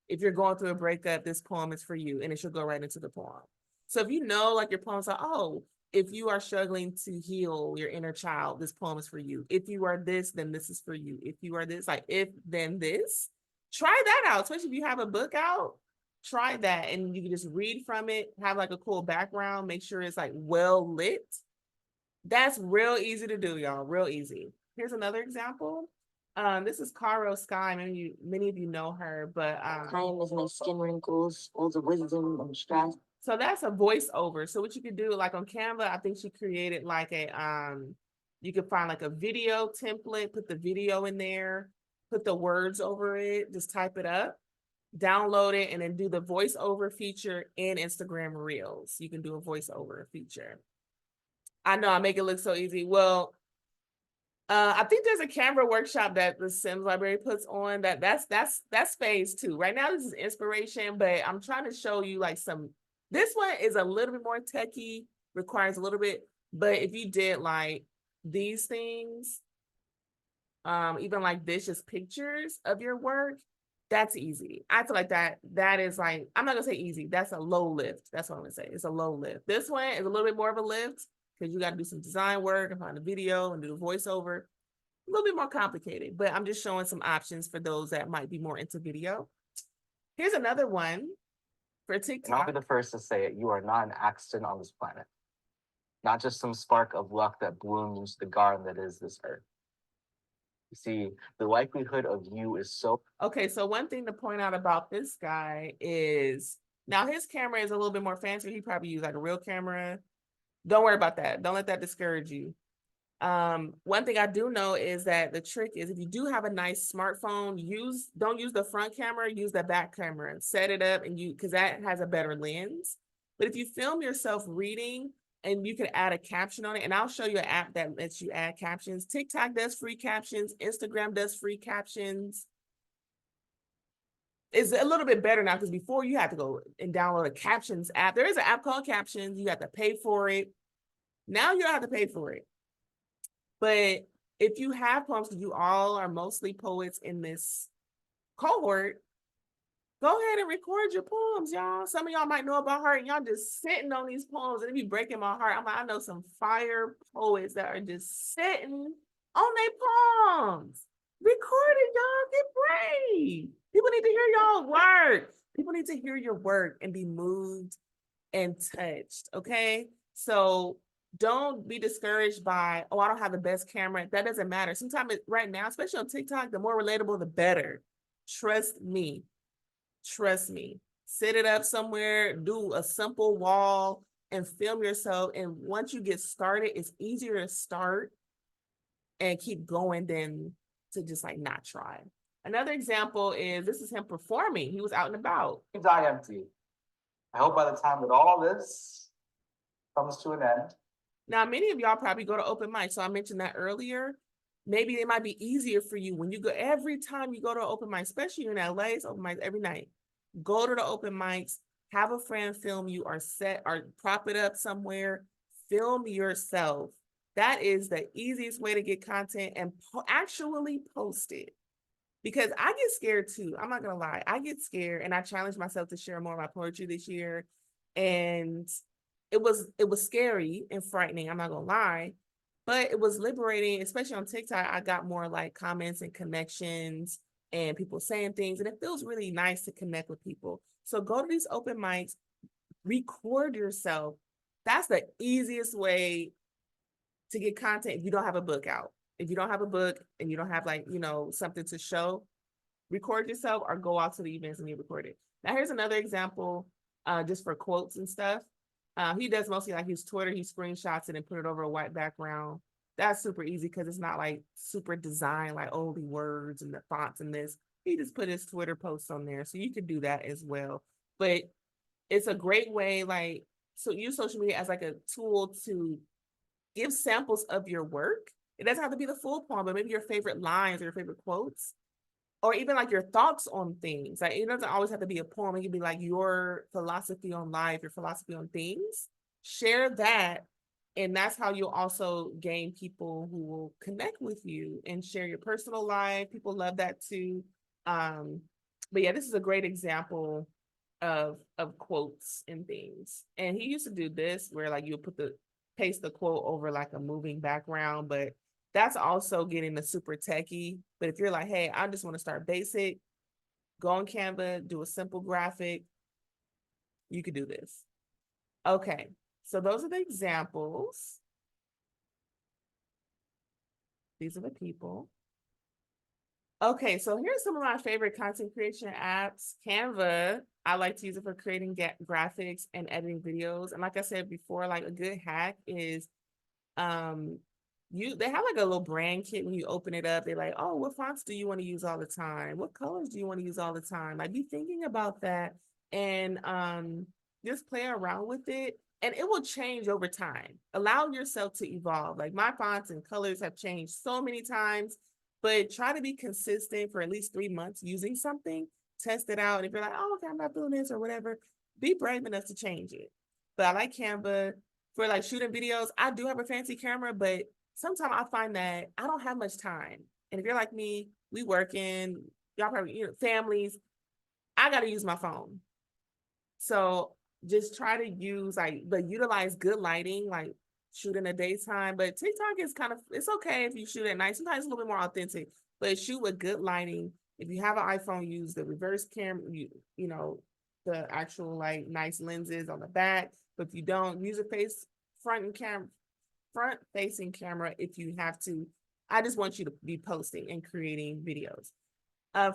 Speaker 1: if you're going through a breakup, this poem is for you, and it should go right into the poem. So if you know like your poem's like, oh, if you are struggling to heal your inner child, this poem is for you. If you are this, then this is for you. If you are this, like if then this, try that out, especially if you have a book out. Try that, and you can just read from it, have like a cool background, make sure it's like well lit. That's real easy to do, y'all, real easy. Here's another example. This is Caro Sky. Many of you know her, but
Speaker 4: Time is my skin wrinkles, all the wisdom and stress.
Speaker 1: so that's a voiceover. So what you could do, like on Canva, I think she created like a you could find like a video template, put the video in there, put the words over it, just type it up, download it, and then do the voiceover feature in Instagram Reels. You can do a voiceover feature. I know I make it look so easy. Well, I think there's a Canva workshop that the Sims Library puts on that's phase 2. Right now, this is inspiration, but I'm trying to show you like this one is a little bit more techie, requires a little bit, but if you did like these things, even like this, just pictures of your work, that's easy. I feel like that is like, I'm not gonna say easy, that's a low lift. That's what I'm gonna say. It's a low lift. This one is a little bit more of a lift because you got to do some design work and find a video and do the voiceover. A little bit more complicated, but I'm just showing some options for those that might be more into video. Here's another one for
Speaker 5: And I'll
Speaker 1: TikTok.
Speaker 5: be the first to say it, you are not an accident on this planet. Not just some spark of luck that blooms the garden that is this earth. You see, the likelihood of you is so.
Speaker 1: Okay, so one thing to point out about this guy is, now his camera is a little bit more fancy. He probably used like a real camera. Don't worry about that. Don't let that discourage you. One thing I do know is that the trick is if you do have a nice smartphone, don't use the front camera, use the back camera and set it up, and because that has a better lens. But if you film yourself reading, and you can add a caption on it, and I'll show you an app that lets you add captions. TikTok does free captions, Instagram does free captions. It's a little bit better now because before you had to go and download a captions app. There is an app called Captions. You have to pay for it. Now you don't have to pay for it. But if you have poems, because you all are mostly poets in this cohort, go ahead and record your poems, y'all. Some of y'all might know about heart, and y'all just sitting on these poems, and it be breaking my heart. I know some fire poets that are just sitting on their poems. Record it, y'all. Get brave. People need to hear y'all work. People need to hear your work and be moved and touched, okay? So don't be discouraged by, oh, I don't have the best camera. That doesn't matter. Sometimes right now, especially on TikTok, the more relatable, the better. Trust me. Trust me. Set it up somewhere, do a simple wall and film yourself. And once you get started, it's easier to start and keep going than to just like not try. Another example is, this is him performing. He was out and about.
Speaker 5: Die empty. I hope by the time that all this comes to an end.
Speaker 1: Now, many of y'all probably go to open mic. So I mentioned that earlier. Maybe it might be easier for you when you go, every time you go to open mic, especially in LA, it's open mics every night. Go to the open mics, have a friend film you, or prop it up somewhere, film yourself. That is the easiest way to get content and actually post it. Because I get scared too. I'm not gonna lie. I get scared, and I challenged myself to share more of my poetry this year. And it was scary and frightening. I'm not gonna lie, but it was liberating, especially on TikTok. I got more like comments and connections and people saying things, and it feels really nice to connect with people. So go to these open mics, record yourself. That's the easiest way to get content if you don't have a book out. If you don't have a book and you don't have like, something to show, record yourself or go out to the events and you record it. Now here's another example, just for quotes and stuff. He does mostly like his Twitter, he screenshots it and put it over a white background. That's super easy because it's not like super designed, like all the words and the fonts and this. He just put his Twitter posts on there. So you could do that as well. But it's a great way, like, so use social media as like a tool to give samples of your work. It doesn't have to be the full poem, but maybe your favorite lines or your favorite quotes. or even like your thoughts on things. Like it doesn't always have to be a poem. It can be like your philosophy on life, your philosophy on things. Share that. And that's how you'll also gain people who will connect with you and share your personal life. People love that too. But yeah, this is a great example of quotes and things. And he used to do this where like you put the paste the quote over like a moving background, but that's also getting the super techie. But if you're like, hey, I just want to start basic, go on Canva, do a simple graphic, you could do this. Okay, so those are the examples. These are the people. Okay, so here's some of my favorite content creation apps. Canva, I like to use it for creating graphics and editing videos. And like I said before, like a good hack is they have like a little brand kit when you open it up. They're like, oh, what fonts do you want to use all the time? What colors do you want to use all the time? Like be thinking about that and just play around with it. And it will change over time. Allow yourself to evolve. Like my fonts and colors have changed so many times, but try to be consistent for at least 3 months using something, test it out. And if you're like, oh, okay, I'm not doing this or whatever, be brave enough to change it. But I like Canva for like shooting videos. I do have a fancy camera, but sometimes I find that I don't have much time. And if you're like me, we working, y'all probably, families, I got to use my phone. So just try to use but utilize good lighting, like shoot in the daytime. But TikTok is it's okay if you shoot at night. Sometimes it's a little bit more authentic, but shoot with good lighting. If you have an iPhone, use the reverse camera, you know, the actual like nice lenses on the back. But if you don't, use a front facing camera if you have to. I just want you to be posting and creating videos.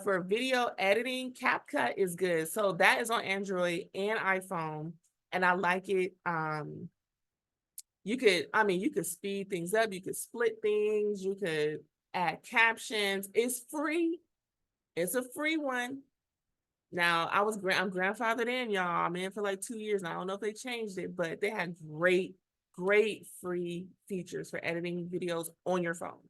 Speaker 1: For video editing, CapCut is good. So that is on Android and iPhone, and I like it. You could speed things up, you could split things, you could add captions. It's free. It's a free one. Now I'm grandfathered in, y'all. I'm in for like 2 years now. I don't know if they changed it, but they had great free features for editing videos on your phone.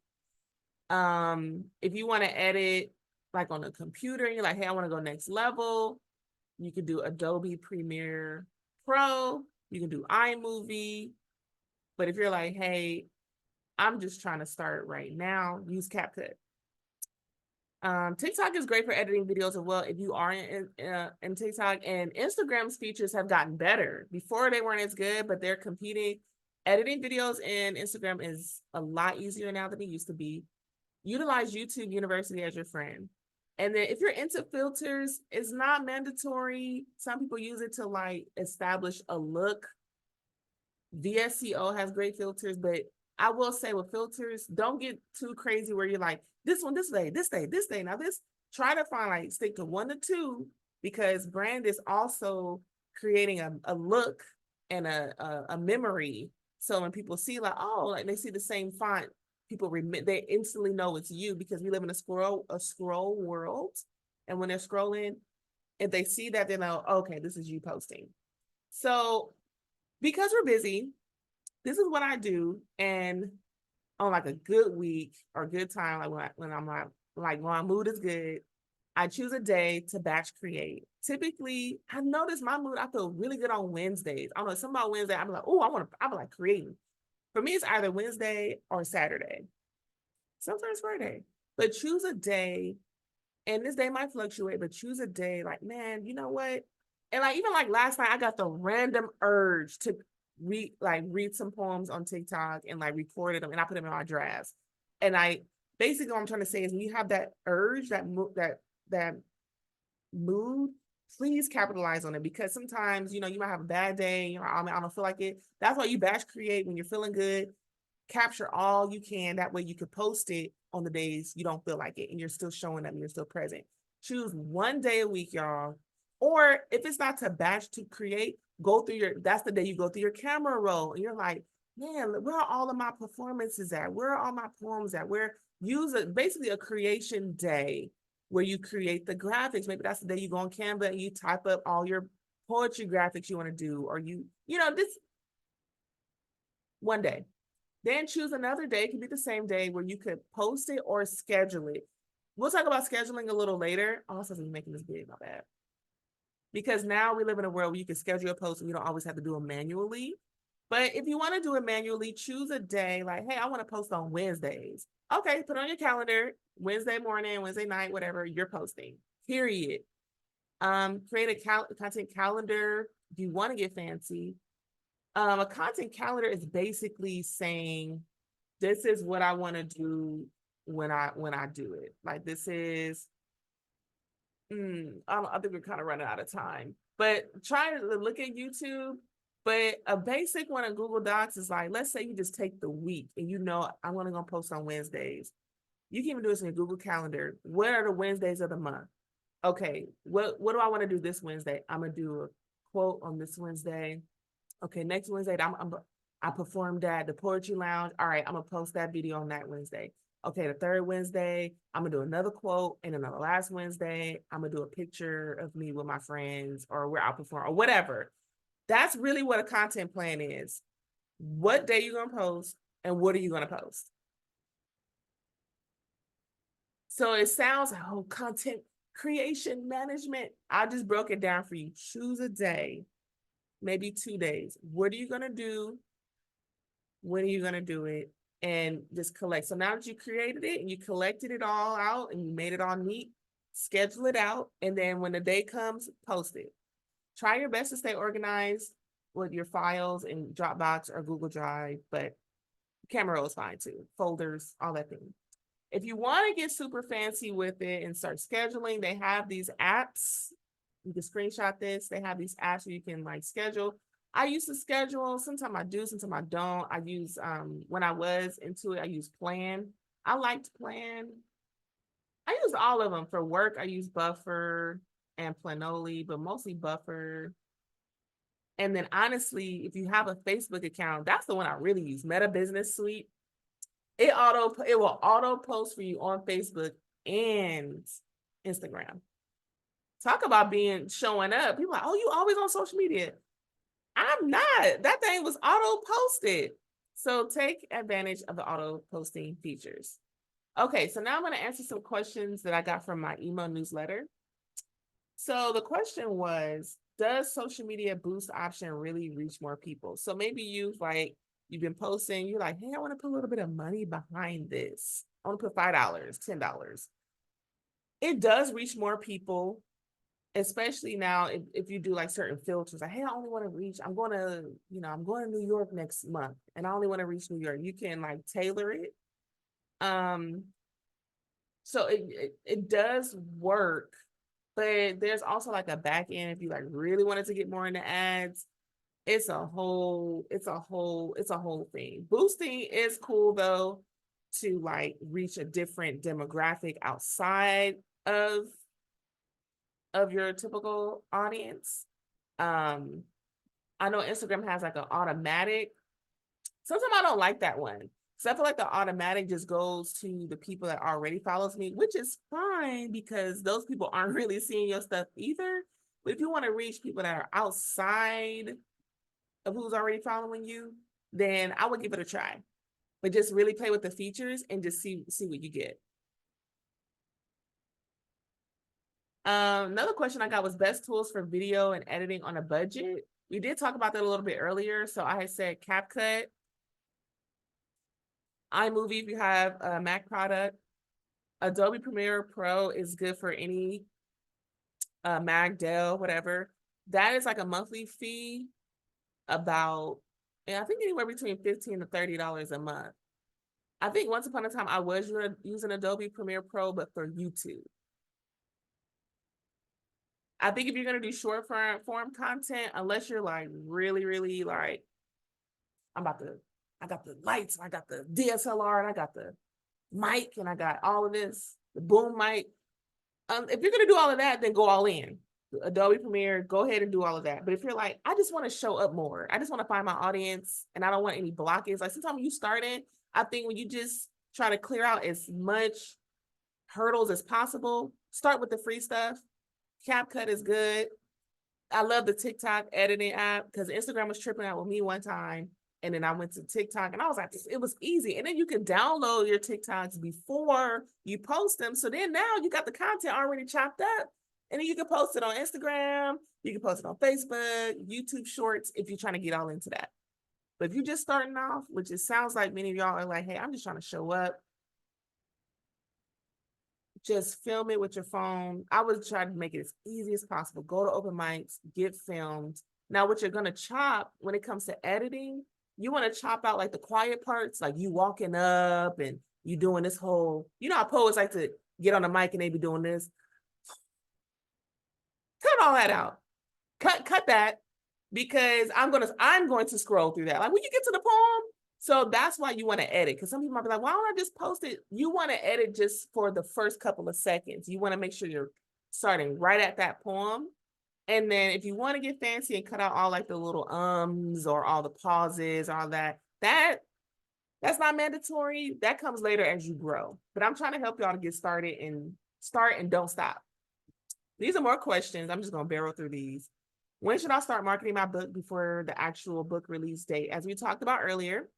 Speaker 1: If you want to edit like on a computer, you're like, hey, I want to go next level, you can do Adobe Premiere Pro, you can do iMovie. But if you're like, hey, I'm just trying to start right now, use CapCut. TikTok is great for editing videos as well if you are in TikTok, and Instagram's features have gotten better. Before they weren't as good, but they're competing. Editing videos in Instagram is a lot easier now than it used to be. Utilize YouTube University as your friend. And then if you're into filters, it's not mandatory. Some people use it to like establish a look. VSCO has great filters, but I will say with filters, don't get too crazy where you're like, this one, this day, this day, this day. Now try to find like stick to 1 to 2, because brand is also creating a look and a memory. So when people see like, oh, like they see the same font, they instantly know it's you, because we live in a scroll world. And when they're scrolling, if they see that, they know, okay, this is you posting. So because we're busy, this is what I do. And on like a good week or good time, like when my mood is good, I choose a day to batch create. Typically, I notice my mood, I feel really good on Wednesdays. I don't know, something about Wednesday, I'm like, oh, I'm like creating. For me, it's either Wednesday or Saturday. Sometimes Friday. But choose a day, and this day might fluctuate, but choose a day like, man, you know what? And like even like last night, I got the random urge to read some poems on TikTok and like recorded them, and I put them in my drafts. And basically what I'm trying to say is, when you have that urge, that mood, please capitalize on it, because sometimes, you might have a bad day, I don't feel like it. That's why you batch create when you're feeling good. Capture all you can. That way you could post it on the days you don't feel like it, and you're still showing up and you're still present. Choose one day a week, y'all. Or if it's not to batch to create, that's the day you go through your camera roll and you're like, man, where are all of my performances at? Where are all my poems at? Use basically a creation day where you create the graphics. Maybe that's the day you go on Canva and you type up all your poetry graphics you want to do, or this one day. Then choose another day, it could be the same day, where you could post it or schedule it. we'll talk about scheduling a little later. Also, I'm making this big, my bad. Because now we live in a world where you can schedule a post and you don't always have to do them manually. But if you want to do it manually, choose a day like, hey, I want to post on Wednesdays. Okay, put on your calendar, Wednesday morning, Wednesday night, whatever, you're posting, period. Create a content calendar if you want to get fancy. A content calendar is basically saying, this is what I want to do when I do it. Like this is, I think we're kind of running out of time, but try to look at YouTube. But a basic one in Google Docs is like, let's say you just take the week and you know, I'm only gonna post on Wednesdays. You can even do this in your Google Calendar. What are the Wednesdays of the month? Okay, what do I want to do this Wednesday? I'm gonna do a quote on this Wednesday. Okay, next Wednesday, I performed at the Poetry Lounge. All right, I'm gonna post that video on that Wednesday. Okay, the third Wednesday, I'm gonna do another quote, and then the last Wednesday, I'm gonna do a picture of me with my friends, or where I perform, or whatever. That's really what a content plan is. What day you gonna post, and what are you gonna post? So it sounds like, oh, content creation management. I just broke it down for you. Choose a day, maybe 2 days. What are you gonna do? When are you gonna do it? And just collect. So now that you created it and you collected it all out and you made it all neat, schedule it out. And then when the day comes, post it. Try your best to stay organized with your files in Dropbox or Google Drive, but camera roll is fine too. Folders, all that thing. If you want to get super fancy with it and start scheduling, they have these apps. You can screenshot this. They have these apps where you can like schedule. I used to schedule. Sometimes I do, sometimes I don't. I use, when I was into it, I used Plan. I liked Plan. I use all of them. For work, I use Buffer and Planoly, but mostly Buffer. And then honestly, if you have a Facebook account, that's the one I really use, Meta Business Suite. It will auto post for you on Facebook and Instagram. Talk about showing up. People are like, oh, you always on social media. I'm not. That thing was auto posted. So take advantage of the auto posting features. Okay, so now I'm going to answer some questions that I got from my email newsletter. So the question was, does social media boost option really reach more people? So maybe you've been posting, you're like, hey, I want to put a little bit of money behind this. I want to put $5, $10. It does reach more people, especially now if you do like certain filters, like, hey, I only want to reach, I'm going to New York next month and I only want to reach New York. You can like tailor it. So it does work, but there's also like a back end if you like really wanted to get more into ads. It's a whole thing. Boosting is cool though, to like reach a different demographic outside of your typical audience. I know Instagram has like an automatic. Sometimes I don't like that one. So I feel like the automatic just goes to the people that already follows me, which is fine because those people aren't really seeing your stuff either. But if you want to reach people that are outside of who's already following you, then I would give it a try. But just really play with the features and just see what you get. Another question I got was best tools for video and editing on a budget. We did talk about that a little bit earlier. So I had said CapCut, iMovie if you have a Mac product. Adobe Premiere Pro is good for any Mac, Dell, whatever. That is like a monthly fee, I think anywhere between $15 to $30 a month. I think once upon a time I was using Adobe Premiere Pro, but for YouTube. I think if you're gonna do short form content, unless you're like really, really like, I got the lights, I got the DSLR, and I got the mic, and I got all of this, the boom mic. If you're gonna do all of that, then go all in. Adobe Premiere, go ahead and do all of that. But if you're like, I just want to show up more, I just want to find my audience, and I don't want any blockage. Like sometimes when you start in, I think when you just try to clear out as much hurdles as possible, start with the free stuff. CapCut is good. I love the TikTok editing app because Instagram was tripping out with me one time. And then I went to TikTok and I was like, it was easy. And then you can download your TikToks before you post them. So then now you got the content already chopped up. And then you can post it on Instagram, you can post it on Facebook, YouTube Shorts, if you're trying to get all into that. But if you're just starting off, which it sounds like many of y'all are like, hey, I'm just trying to show up, just film it with your phone. I would try to make it as easy as possible. Go to open mics, get filmed. Now, what you're going to chop when it comes to editing, you want to chop out like the quiet parts, like you walking up and you doing this whole, you know how poets like to get on the mic and they be doing this. Cut all that out. Cut that, because I'm going to scroll through that. Like when you get to the poem, so that's why you want to edit. Because some people might be like, why don't I just post it? You want to edit just for the first couple of seconds. You want to make sure you're starting right at that poem. And then if you want to get fancy and cut out all like the little ums or all the pauses, all that's not mandatory. That comes later as you grow. But I'm trying to help y'all to get started and start and don't stop. These are more questions. I'm just going to barrel through these. When should I start marketing my book before the actual book release date? As we talked about earlier,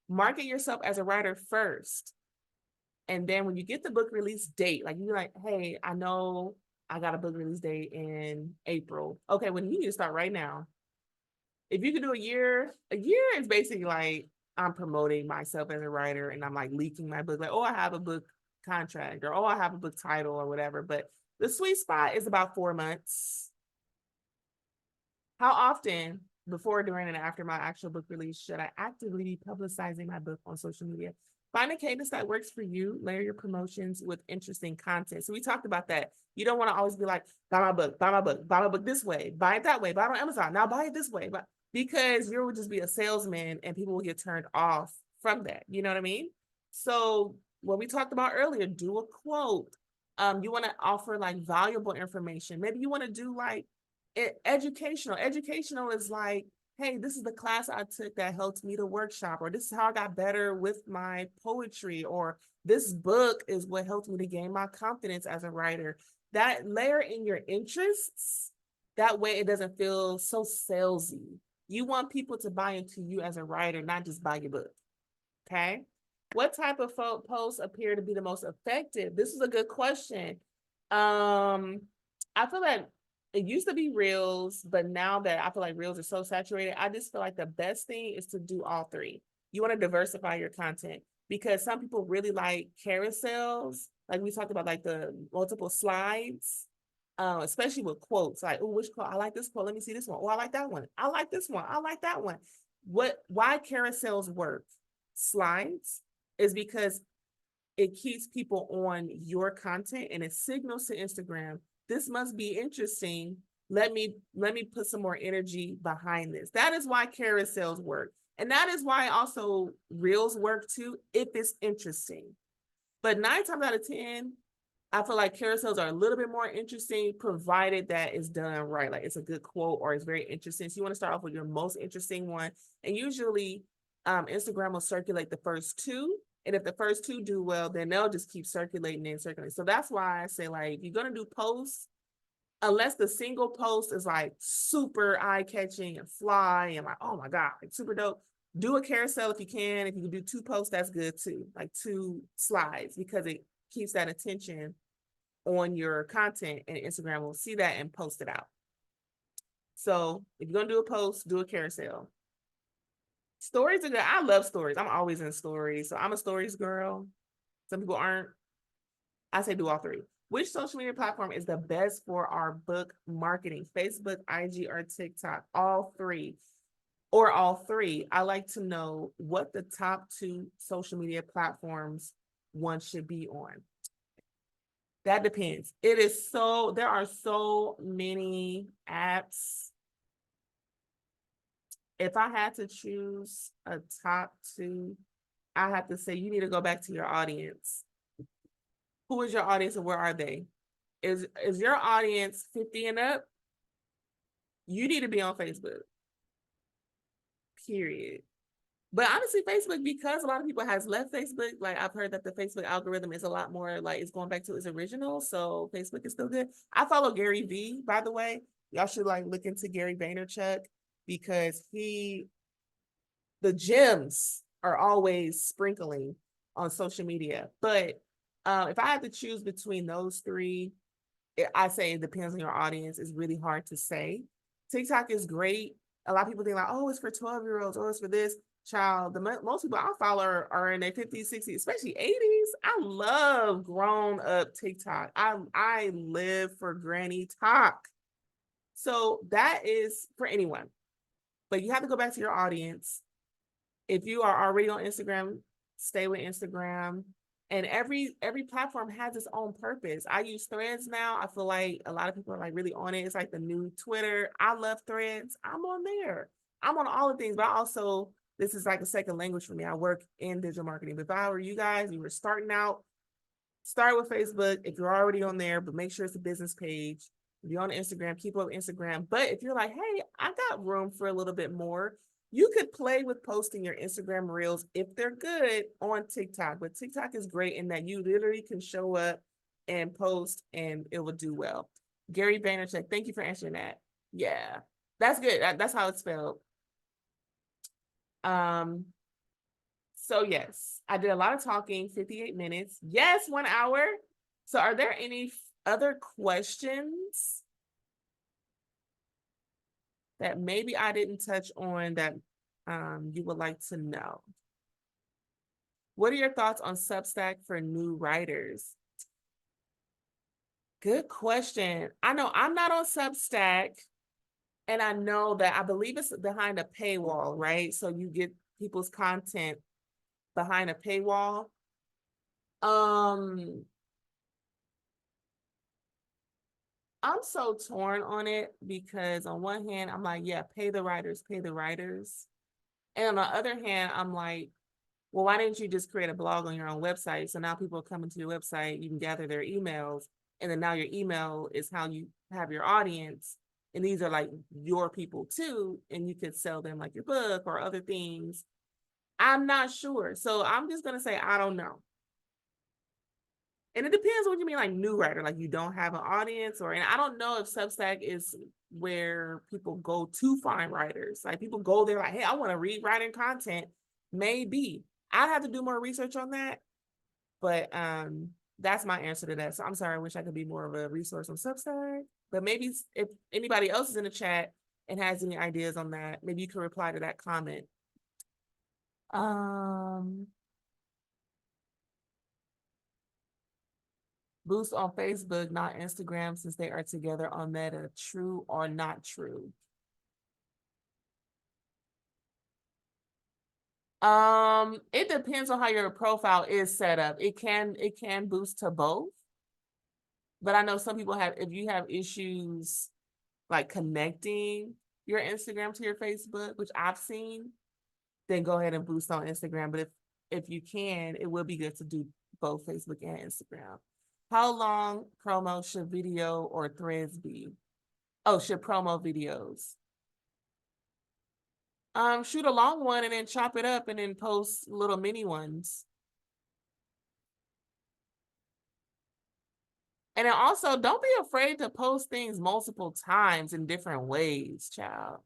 Speaker 1: market yourself as a writer first. And then when you get the book release date, like you're like, hey, I know I got a book release date in April. Okay, well, you need to start right now. If you could do a year is basically like I'm promoting myself as a writer and I'm like leaking my book, like, oh, I have a book contract or oh, I have a book title or whatever. But the sweet spot is about 4 months. How often before, during, and after my actual book release should I actively be publicizing my book on social media? Find a cadence that works for you. Layer your promotions with interesting content. So we talked about that. You don't want to always be like, buy my book, buy my book, buy my book this way, buy it that way, buy it on Amazon, now buy it this way. But because you would just be a salesman and people will get turned off from that. You know what I mean? So what we talked about earlier, do a quote. You want to offer like valuable information. Maybe you want to do like educational. Educational is like, hey, this is the class I took that helped me to workshop, or this is how I got better with my poetry, or this book is what helped me to gain my confidence as a writer. That layer in your interests, that way it doesn't feel so salesy. You want people to buy into you as a writer, not just buy your book. Okay. What type of posts appear to be the most effective? This is a good question. I feel like it used to be reels, but now that I feel like reels are so saturated, I just feel like the best thing is to do all three. You want to diversify your content because some people really like carousels. Like we talked about, like the multiple slides, especially with quotes. Like, oh, which quote? I like this quote. Let me see this one. Oh, I like that one. I like this one. I like that one. Why carousels work? Slides is because it keeps people on your content and it signals to Instagram, this must be interesting. Let me put some more energy behind this. That is why carousels work. And that is why also reels work too, if it's interesting. But 9 times out of 10, I feel like carousels are a little bit more interesting, provided that it's done right. Like it's a good quote or it's very interesting. So you want to start off with your most interesting one. And usually Instagram will circulate the first 2. And if the first 2 do well, then they'll just keep circulating and circulating. So that's why I say, like, you're going to do posts, unless the single post is like super eye-catching and fly and like, oh my God, like super dope. Do a carousel if you can. If you can do 2 posts, that's good too. Like 2 slides, because it keeps that attention on your content and Instagram will see that and post it out. So if you're going to do a post, do a carousel. Stories are good. I love stories. I'm always in stories. So I'm a stories girl. Some people aren't. I say do all 3. Which social media platform is the best for our book marketing? Facebook, IG, or TikTok? All 3. Or all 3. I like to know what the top 2 social media platforms one should be on. That depends. There are so many apps. If I had to choose a top 2, I have to say you need to go back to your audience. Who is your audience and where are they? Is your audience 50 and up? You need to be on Facebook. Period. But honestly, Facebook, because a lot of people has left Facebook, like I've heard that the Facebook algorithm is a lot more like it's going back to its original. So Facebook is still good. I follow Gary V, by the way. Y'all should like look into Gary Vaynerchuk because he the gems are always sprinkling on social media. But if I had to choose between those three, I say it depends on your audience. It's really hard to say. TikTok is great. A lot of people think like, oh, it's for 12-year-olds, oh, it's for this. Child, most people I follow are in their 50s, 60s, especially 80s. I love grown up TikTok. I live for granny talk. So that is for anyone. But you have to go back to your audience. If you are already on Instagram, stay with Instagram. And every platform has its own purpose. I use Threads now. I feel like a lot of people are like really on it. It's like the new Twitter. I love Threads. I'm on there. I'm on all the things, but I also, this is like a second language for me. I work in digital marketing. But if I were you guys, you were starting out, start with Facebook if you're already on there, but make sure it's a business page. If you're on Instagram, keep up Instagram. But if you're like, hey, I got room for a little bit more, you could play with posting your Instagram reels if they're good on TikTok. But TikTok is great in that you literally can show up and post and it will do well. Gary Vaynerchuk, thank you for answering that. Yeah, that's good. That's how it's spelled. So yes, I did a lot of talking, 58 minutes. Yes, 1 hour. So are there any other questions that maybe I didn't touch on that you would like to know? What are your thoughts on Substack for new writers? Good question. I know I'm not on Substack, and I know that I believe it's behind a paywall, right? So you get people's content behind a paywall. I'm so torn on it because on one hand, I'm like, yeah, pay the writers, pay the writers. And on the other hand, I'm like, well, why didn't you just create a blog on your own website? So now people are coming to your website, you can gather their emails, and then now your email is how you have your audience. And these are like your people too, and you could sell them like your book or other things. I'm not sure. So I'm just gonna say, I don't know. And it depends what you mean, like new writer, like you don't have an audience, or, and I don't know if Substack is where people go to find writers. Like people go there like, hey, I want to read writing content. Maybe I'd have to do more research on that. But that's my answer to that. So I'm sorry, I wish I could be more of a resource on Substack. But maybe if anybody else is in the chat and has any ideas on that, maybe you can reply to that comment. Boost on Facebook, not Instagram, since they are together on Meta. True or not true? It depends on how your profile is set up. It can boost to both. But I know some people have, if you have issues like connecting your Instagram to your Facebook, which I've seen, then go ahead and boost on Instagram. But if you can, it would be good to do both Facebook and Instagram. How long promo should video or threads be? Oh, should promo videos? Shoot a long one and then chop it up and then post little mini ones. And then also, don't be afraid to post things multiple times in different ways, child.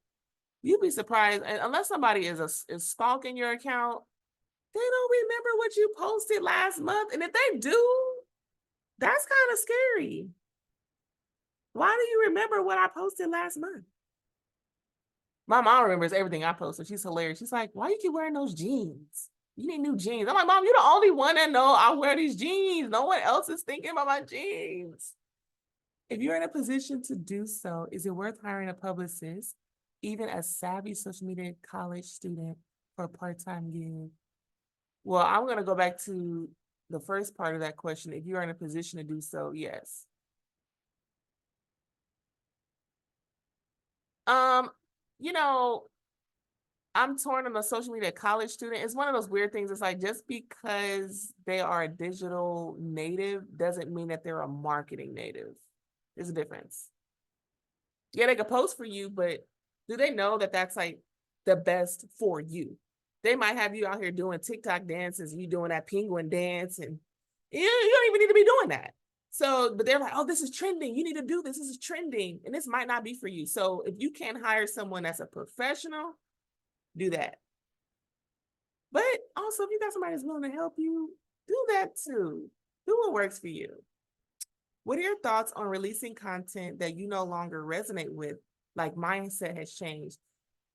Speaker 1: You'd be surprised, unless somebody is stalking your account, they don't remember what you posted last month. And if they do, that's kind of scary. Why do you remember what I posted last month? My mom remembers everything I posted. She's hilarious. She's like, why you keep wearing those jeans? You need new jeans. I'm like, Mom, you're the only one that know I wear these jeans. No one else is thinking about my jeans. If you're in a position to do so, is it worth hiring a publicist, even a savvy social media college student, for a part-time gig? Well, I'm going to go back to the first part of that question. If you are in a position to do so, yes. You know, I'm torn on a social media college student. It's one of those weird things. It's like, just because they are a digital native doesn't mean that they're a marketing native. There's a difference. Yeah, they could post for you, but do they know that that's like the best for you? They might have you out here doing TikTok dances and you doing that penguin dance, and you don't even need to be doing that. So, but they're like, oh, this is trending. You need to do this. This is trending. And this might not be for you. So if you can't hire someone that's a professional, do that. also, if you got somebody that's willing to help you, do that too. Do what works for you. What are your thoughts on releasing content that you no longer resonate with? Like mindset has changed.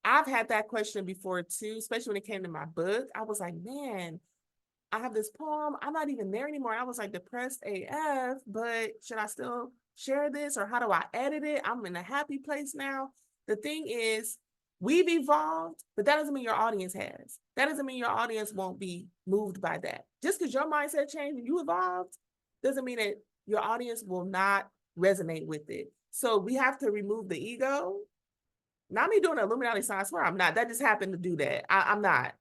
Speaker 1: I've had that question before too, especially when it came to my book. I was like, man, I have this poem. I'm not even there anymore. I was like depressed AF, but should I still share this or how do I edit it? I'm in a happy place now. The thing is, we've evolved, but that doesn't mean your audience has. That doesn't mean your audience won't be moved by that. Just because your mindset changed and you evolved doesn't mean that your audience will not resonate with it. So we have to remove the ego. Not me doing an Illuminati sign, I swear I'm not. That just happened to do that. I'm not.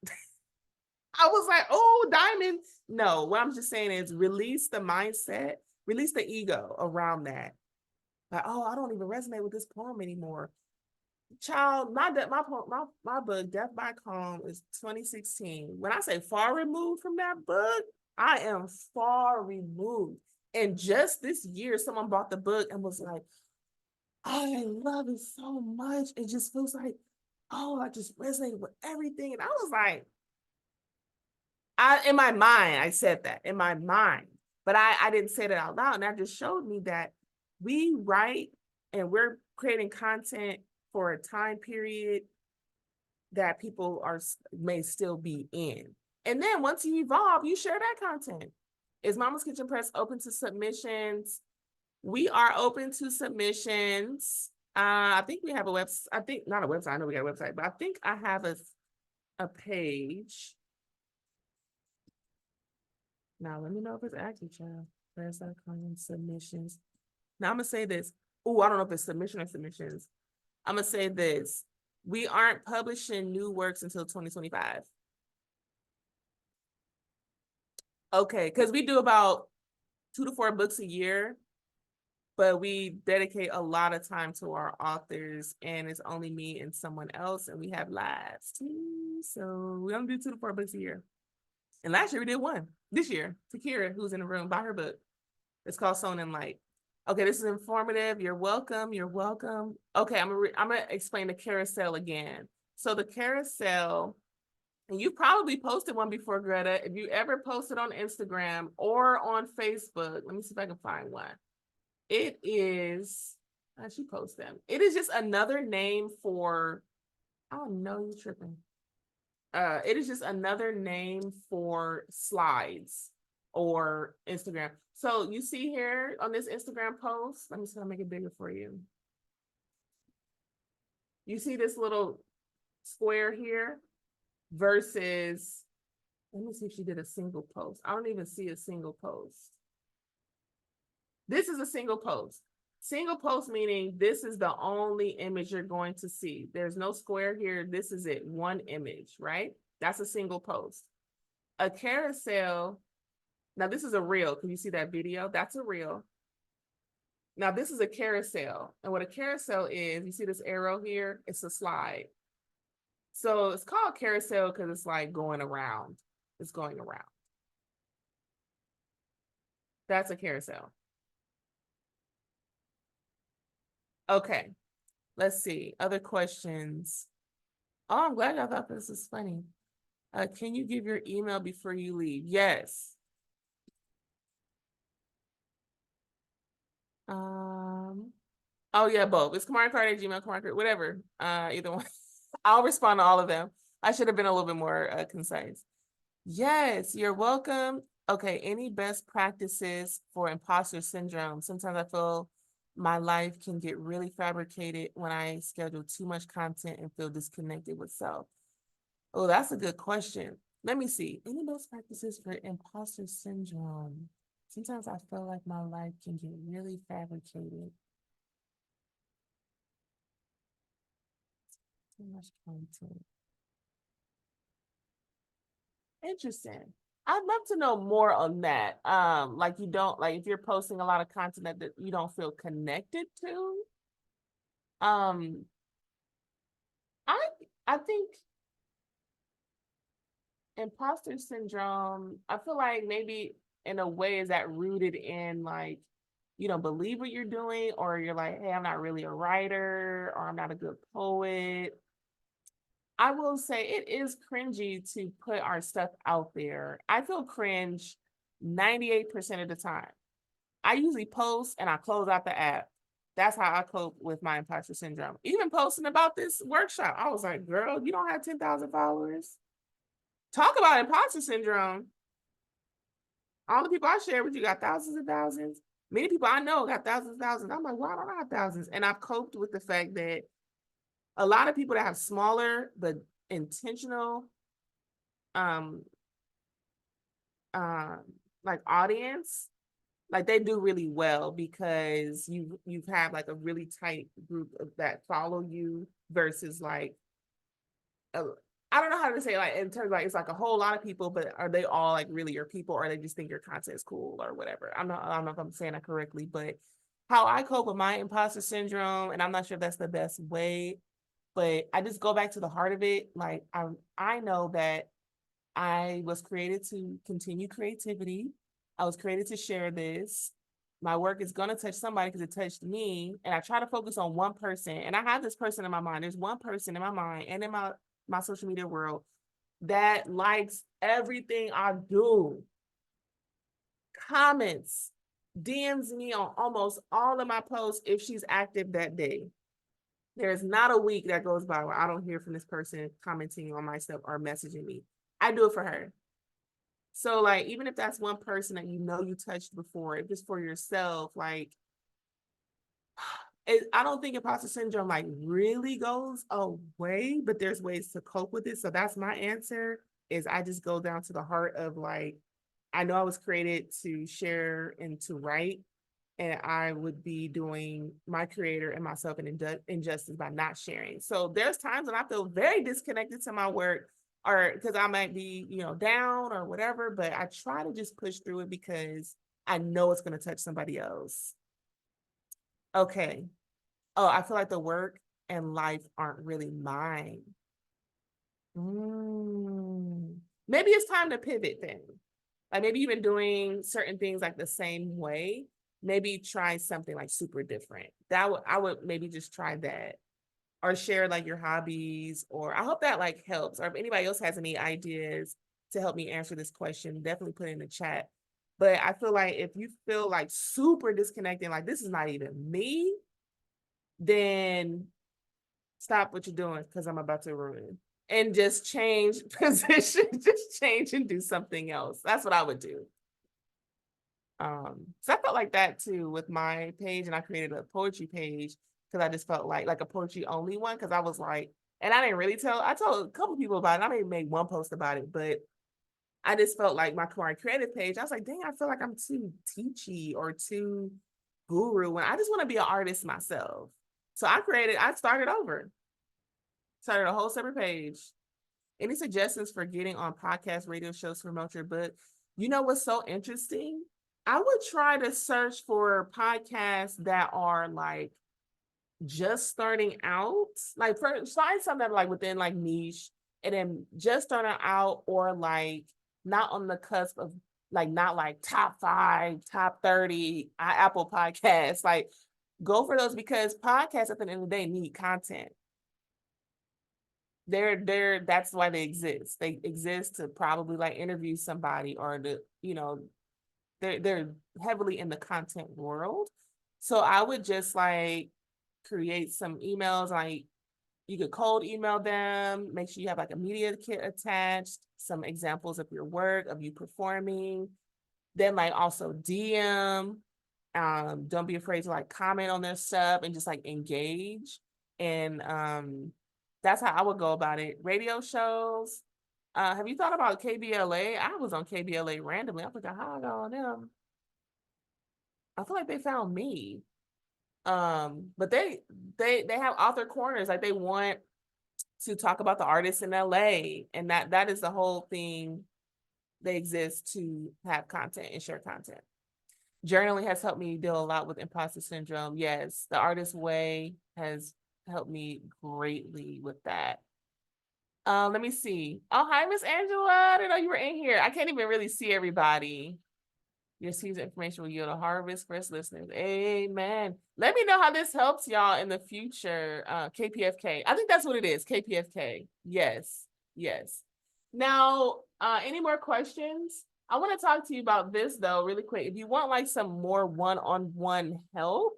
Speaker 1: I was like, oh, diamond. No, what I'm just saying is release the mindset, release the ego around that. Like, oh, I don't even resonate with this poem anymore. Child, my book, Death by Calm, is 2016. When I say far removed from that book, I am far removed. And just this year, someone bought the book and was like, I love it so much. It just feels like, oh, I just resonated with everything. And I was like, in my mind, I said that in my mind, but I didn't say that out loud. And that just showed me that we write and we're creating content for a time period that people may still be in. And then once you evolve, you share that content. Is Mama's Kitchen Press open to submissions? We are open to submissions. I think we have a website. I think not a website. I know we got a website, but I think I have a page. Now let me know if it's active, child. Press.com submissions. Now I'm gonna say this. Oh, I don't know if it's submission or submissions. I'm gonna say this. We aren't publishing new works until 2025. Okay, because we do about 2 to 4 books a year, but we dedicate a lot of time to our authors, and it's only me and someone else, and we have lives too. So we only do 2 to 4 books a year. And last year we did 1. This year, Takira, who's in the room, bought her book. It's called Sown in Light. Okay, this is informative. You're welcome. You're welcome. Okay, I'm gonna explain the carousel again. So the carousel, and you probably posted one before, Greta. If you ever posted on Instagram or on Facebook, let me see if I can find one. It is, I should post them. It is just another name for, oh no, you're tripping. It is just another name for slides or Instagram. So you see here on this Instagram post, let me see, I'll make it bigger for you. You see this little square here versus, let me see if she did a single post. I don't even see a single post. This is a single post. Single post meaning this is the only image you're going to see. There's no square here. This is it, one image, right? That's a single post. A carousel, now this is a reel. Can you see that video? That's a reel. Now this is a carousel. And what a carousel is, you see this arrow here? It's a slide. So it's called carousel because it's like going around. It's going around. That's a carousel. Okay, let's see. Other questions. Oh, I'm glad y'all thought this was funny. Can you give your email before you leave? Yes. Oh yeah, both. It's KamariCard@gmail, KamariCard, whatever. Either one. I'll respond to all of them. I should have been a little bit more concise. Yes, you're welcome. Okay, any best practices for imposter syndrome? Sometimes I feel my life can get really fabricated when I schedule too much content and feel disconnected with self. Oh, that's a good question. Let me see. Any best practices for imposter syndrome? Sometimes I feel like my life can get really fabricated. Too much content. Interesting. I'd love to know more on that. Like you don't, like if you're posting a lot of content that you don't feel connected to. I think imposter syndrome, I feel like maybe in a way is that rooted in like you don't believe what you're doing, or you're like, hey, I'm not really a writer, or I'm not a good poet. I will say it is cringy to put our stuff out there. I feel cringe 98% of the time. I usually post and I close out the app. That's how I cope with my imposter syndrome. Even posting about this workshop, I was like, girl, you don't have 10,000 followers. Talk about imposter syndrome. All the people I share with you got thousands and thousands. Many people I know got thousands and thousands. I'm like, well, I don't have thousands. And I've coped with the fact that a lot of people that have smaller but intentional um um like audience, like they do really well because you've had like a really tight group that follow you versus like a, I don't know how to say, like, in terms of like it's like a whole lot of people, but are they all like really your people, or they just think your content is cool or whatever? I don't know if I'm saying that correctly, but how I cope with my imposter syndrome, and I'm not sure if that's the best way, but I just go back to the heart of it. Like I know that I was created to continue creativity. I was created to share this. My work is going to touch somebody because it touched me. And I try to focus on one person. And I have this person in my mind. There's one person in my mind and in my social media world that likes everything I do, comments, DMs me on almost all of my posts if she's active that day. There's not a week that goes by where I don't hear from this person commenting on my stuff or messaging me. I do it for her. So like, even if that's one person that you know you touched before, if it's for yourself, like I don't think imposter syndrome like really goes away, but there's ways to cope with it. So that's my answer, is I just go down to the heart of like, I know I was created to share and to write, and I would be doing my creator and myself an injustice by not sharing. So there's times when I feel very disconnected to my work, or because I might be, down or whatever, but I try to just push through it because I know it's going to touch somebody else. Okay. Oh, I feel like the work and life aren't really mine. Maybe it's time to pivot then. Like maybe you've been doing certain things like the same way. Maybe try something like super different. I would maybe just try that, or share like your hobbies, or I hope that like helps. Or if anybody else has any ideas to help me answer this question, definitely put it in the chat. But I feel like if you feel like super disconnected, like this is not even me, then stop what you're doing because I'm about to ruin, and just change position, just change and do something else. That's what I would do. So I felt like that too with my page, and I created a poetry page because I just felt like a poetry only one, because I was like, and I didn't really I told a couple people about it. I maybe made one post about it, but I just felt like my creative page, I was like, dang, I feel like I'm too teachy or too guru when I just want to be an artist myself. So I started over, started a whole separate page. Any suggestions for getting on podcast, radio shows to promote your book? You know what's so interesting? I would try to search for podcasts that are like just starting out, like first find some that are like within like niche, and then just starting out, or like not on the cusp of, like not like top 5, top 30 Apple Podcasts. Like go for those, because podcasts at the end of the day need content. That's why they exist. They exist to probably like interview somebody, or to, they're heavily in the content world. So I would just like create some emails, like you could cold email them, make sure you have like a media kit attached, some examples of your work, of you performing. Then like also DM, don't be afraid to like comment on their stuff and just like engage. And that's how I would go about it. Radio shows. Have you thought about KBLA? I was on KBLA randomly. I forgot how I got on them. I feel like they found me. But they have author corners. Like they want to talk about the artists in LA, and that is the whole thing. They exist to have content and share content. Journaling has helped me deal a lot with imposter syndrome. Yes, the Artist Way has helped me greatly with that. Let me see. Oh, hi, Miss Angela. I didn't know you were in here. I can't even really see everybody. Your seeds of information will yield a harvest for its listeners. Amen. Let me know how this helps y'all in the future. KPFK. I think that's what it is. KPFK. Yes. Yes. Now, any more questions? I want to talk to you about this though, really quick. If you want like some more one-on-one help,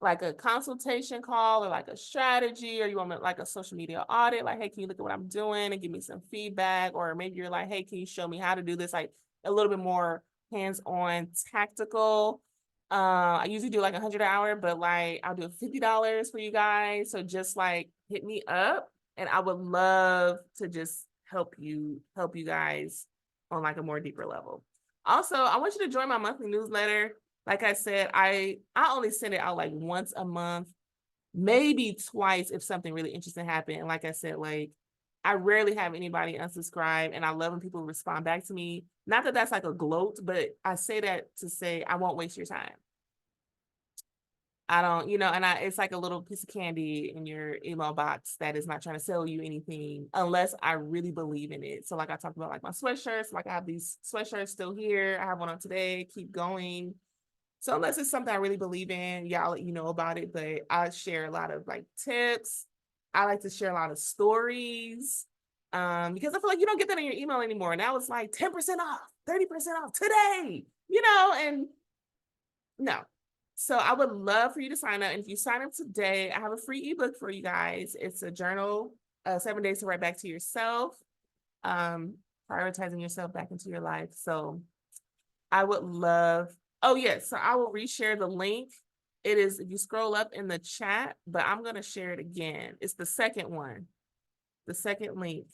Speaker 1: like a consultation call or like a strategy, or you want like a social media audit, like, hey, can you look at what I'm doing and give me some feedback? Or maybe you're like, hey, can you show me how to do this? Like a little bit more hands-on tactical. I usually do like 100 an hour, but like I'll do $50 for you guys. So just like hit me up and I would love to just help you guys on like a more deeper level. Also, I want you to join my monthly newsletter. Like I said, I only send it out like once a month, maybe twice if something really interesting happened. And like I said, like I rarely have anybody unsubscribe, and I love when people respond back to me. Not that that's like a gloat, but I say that to say I won't waste your time. I don't, and it's like a little piece of candy in your email box that is not trying to sell you anything unless I really believe in it. So like I talked about like my sweatshirts, like I have these sweatshirts still here. I have one on today, keep going. So unless it's something I really believe in, yeah, I'll let you know about it. But I share a lot of like tips. I like to share a lot of stories because I feel like you don't get that in your email anymore. Now it's like 10% off, 30% off today, and no. So I would love for you to sign up. And if you sign up today, I have a free ebook for you guys. It's a journal, 7 days to write back to yourself, prioritizing yourself back into your life. So I would love, oh yes, so I will reshare the link. It is, if you scroll up in the chat, but I'm going to share it again. It's the second one. The second link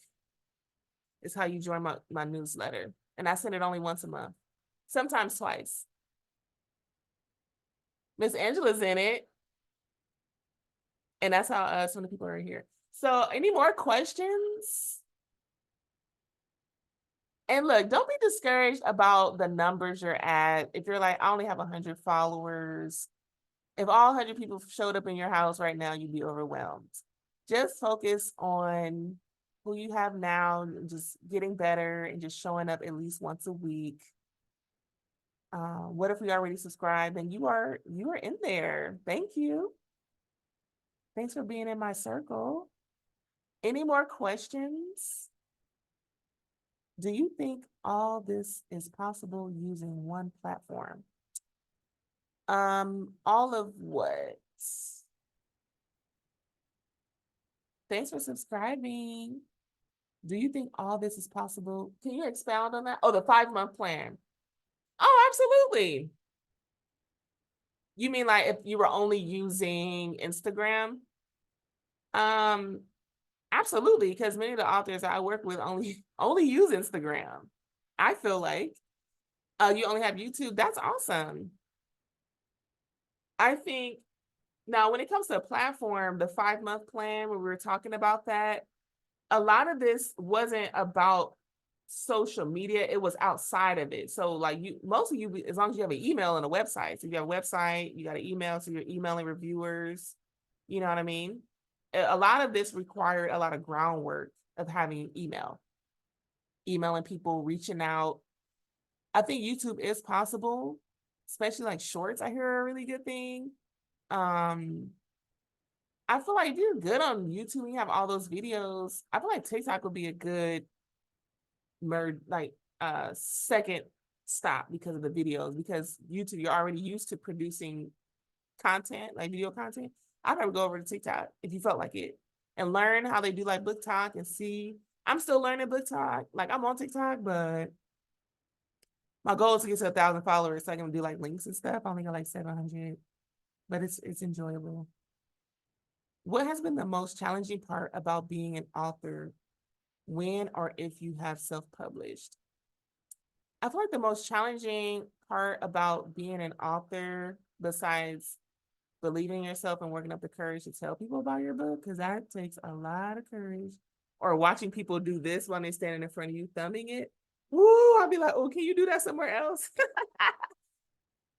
Speaker 1: is how you join my newsletter. And I send it only once a month, sometimes twice. Miss Angela's in it. And that's how some of the people are here. So any more questions? And look, don't be discouraged about the numbers you're at. If you're like, I only have 100 followers. If all 100 people showed up in your house right now, you'd be overwhelmed. Just focus on who you have now, and just getting better and just showing up at least once a week. What if we already subscribed? And you are in there. Thank you. Thanks for being in my circle. Any more questions? Do you think all this is possible using one platform? All of what? Thanks for subscribing. Do you think all this is possible? Can you expound on that? Oh, the 5-month plan. Oh, absolutely. You mean like if you were only using Instagram? Absolutely, because many of the authors that I work with only use Instagram. I feel like you only have YouTube. That's awesome. I think now when it comes to a platform, the 5-month plan, when we were talking about that, a lot of this wasn't about social media, it was outside of it. So like mostly as long as you have an email and a website. So you have a website, you got an email, so you're emailing reviewers, you know what I mean? A lot of this required a lot of groundwork of having emailing people, reaching out. I think YouTube is possible, especially like shorts, I hear are a really good thing. I feel like if you're good on YouTube and you have all those videos, I feel like TikTok would be a good second stop because of the videos, because YouTube, you're already used to producing content, like video content. I'd probably go over to TikTok if you felt like it and learn how they do like book talk and see. I'm still learning book talk. Like I'm on TikTok, but my goal is to get to 1,000 followers so I can do like links and stuff. I only got like 700, but it's enjoyable. What has been the most challenging part about being an author when or if you have self-published? I feel like the most challenging part about being an author, besides believing in yourself and working up the courage to tell people about your book, because that takes a lot of courage, or watching people do this when they're standing in front of you, thumbing it. Woo, I'll be like, oh, can you do that somewhere else?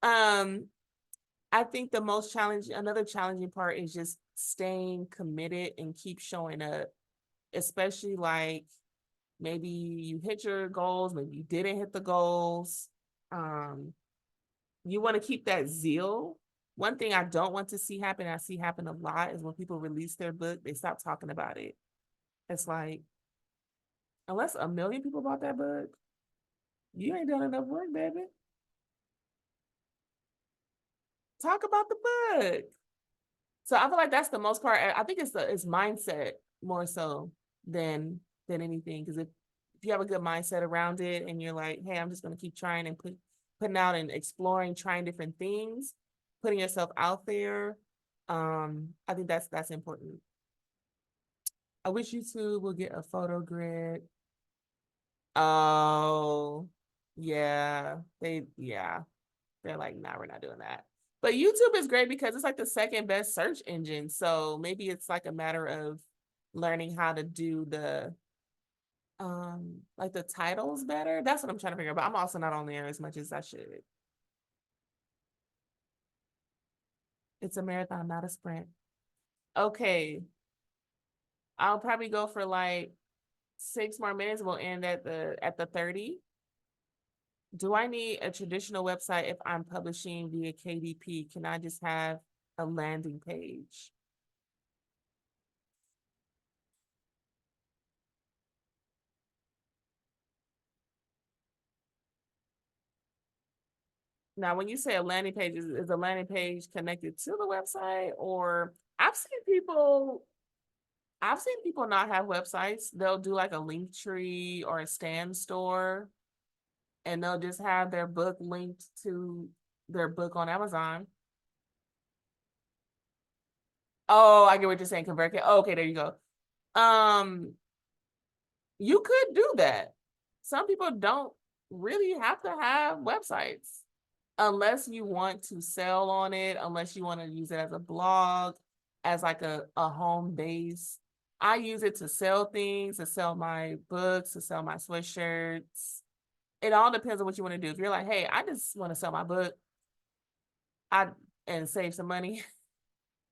Speaker 1: I think another challenging part is just staying committed and keep showing up, especially like maybe you hit your goals, maybe you didn't hit the goals. You want to keep that zeal. One thing I don't want to see happen, I see happen a lot, is when people release their book, they stop talking about it. It's like, unless 1 million people bought that book, you ain't done enough work, baby. Talk about the book. So I feel like that's the most part. I think it's mindset more so than anything. Because if you have a good mindset around it and you're like, hey, I'm just gonna keep trying and putting out and exploring, trying different things, putting yourself out there. I think that's important. I wish YouTube will get a photo grid. Oh, yeah. They're like, nah, we're not doing that. But YouTube is great because it's like the second best search engine. So maybe it's like a matter of learning how to do the like the titles better. That's what I'm trying to figure out. But I'm also not on there as much as I should. It's a marathon, not a sprint. Okay. I'll probably go for like 6 more minutes. We'll end at the 30. Do I need a traditional website if I'm publishing via KDP? Can I just have a landing page? Now, when you say a landing page, is a landing page connected to the website? Or I've seen people not have websites. They'll do like a link tree or a stand store, and they'll just have their book linked to their book on Amazon. Oh, I get what you're saying. ConvertKit. Oh, okay, there you go. You could do that. Some people don't really have to have websites unless you want to sell on it, unless you want to use it as a blog, as like a home base. I use it to sell things, to sell my books, to sell my sweatshirts. It all depends on what you want to do. If you're like, hey, I just want to sell my book and save some money,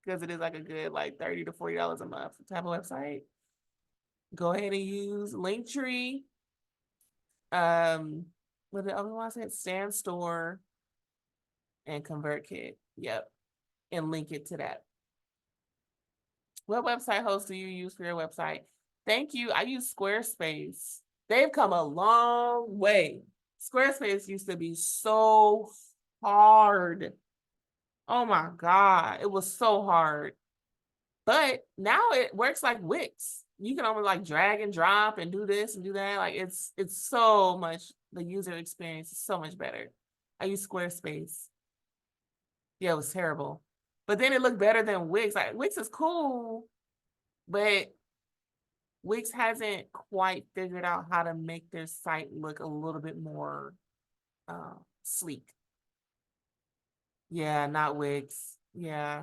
Speaker 1: because it is like a good like $30 to $40 a month to have a website, go ahead and use Linktree. What the other one I said? Stand Store and ConvertKit. Yep. And link it to that. What website host do you use for your website? Thank you. I use Squarespace. They've come a long way. Squarespace used to be so hard. Oh my God. It was so hard. But now it works like Wix. You can only like drag and drop and do this and do that. Like it's so much, the user experience is so much better. I use Squarespace. Yeah, it was terrible. But then it looked better than Wix. Like Wix is cool, but Wix hasn't quite figured out how to make their site look a little bit more sleek. Yeah, not Wix. Yeah.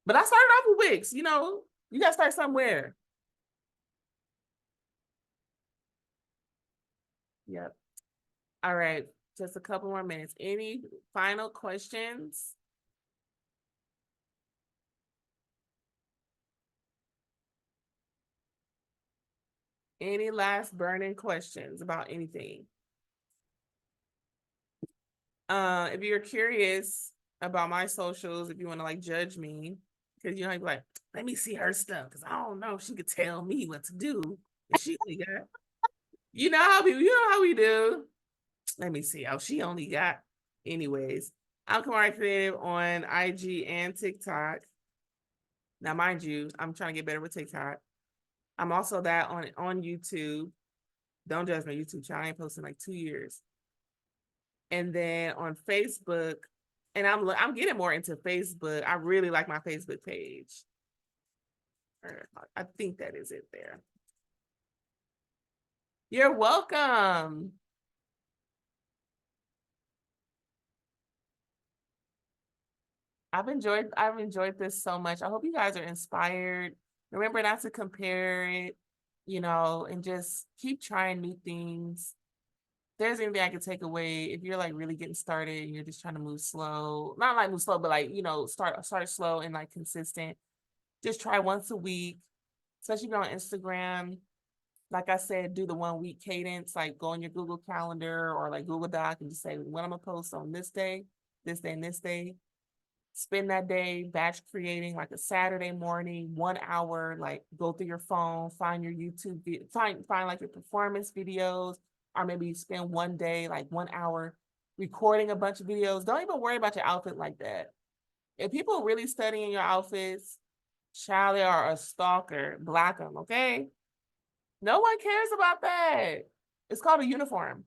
Speaker 1: But I started off with Wix, you gotta start somewhere. Yep. All right, just a couple more minutes. Any final questions? Any last burning questions about anything? If you're curious about my socials, if you want to like judge me, because you know, you're like, let me see her stuff, because I don't know if she could tell me what to do. If she only got, you know how we do. Let me see. Oh, she only got, anyways. I'm Kamari Creative on IG and TikTok. Now, mind you, I'm trying to get better with TikTok. I'm also that on YouTube. Don't judge my YouTube channel. I ain't posting like 2 years. And then on Facebook, and I'm getting more into Facebook. I really like my Facebook page. I think that is it there. You're welcome. I've enjoyed this so much. I hope you guys are inspired. Remember not to compare it, and just keep trying new things. There's anything I could take away, if you're like really getting started and you're just trying to move slow, not like move slow, but like, start slow and like consistent. Just try once a week, especially if you're on Instagram. like I said, do the 1 week cadence, like go on your Google Calendar or like Google Doc and just say when I'm gonna post on this day, and this day. Spend that day batch creating like a Saturday morning, 1 hour, like go through your phone, find your YouTube, find like your performance videos, or maybe you spend one day, like 1 hour recording a bunch of videos. Don't even worry about your outfit like that. If people really studying your outfits, child, they are a stalker, block them, okay? No one cares about that. It's called a uniform.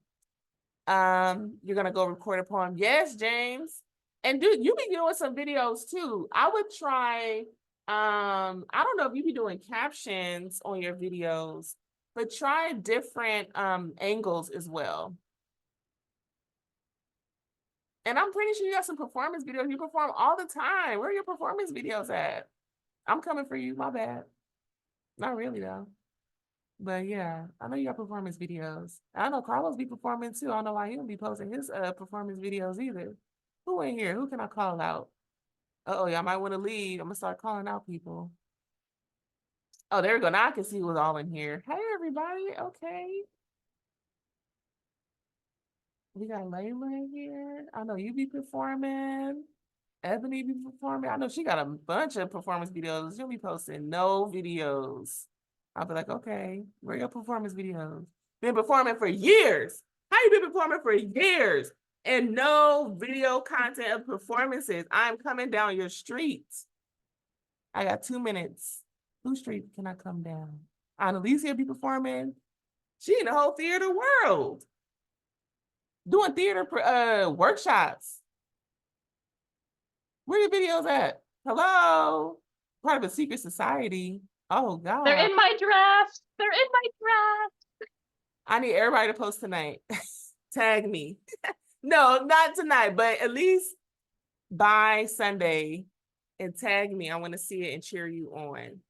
Speaker 1: You're gonna go record a poem. Yes, James. And dude, you be doing some videos too. I would try, I don't know if you be doing captions on your videos, but try different angles as well. And I'm pretty sure you got some performance videos. You perform all the time. Where are your performance videos at? I'm coming for you, my bad. Not really though. But yeah, I know you got performance videos. I know Carlos be performing too. I don't know why he don't be posting his performance videos either. Who in here? Who can I call out? Uh-oh, y'all might want to leave. I'm gonna start calling out people. Oh, there we go. Now I can see who's all in here. Hey everybody. Okay. We got Layla in here. I know you be performing. Ebony be performing. I know she got a bunch of performance videos. You'll be posting no videos. I'll be like, okay, where are your performance videos? Been performing for years. How you been performing for years and no video content of performances? I'm coming down your streets. I got 2 minutes. Whose street can I come down? Annalisa be performing. She in the whole theater world. Doing theater workshops. Where your videos at? Hello? Part of a secret society. Oh God.
Speaker 2: They're in my draft. They're in my draft.
Speaker 1: I need everybody to post tonight. Tag me. No, not tonight, but at least by Sunday and tag me. I want to see it and cheer you on.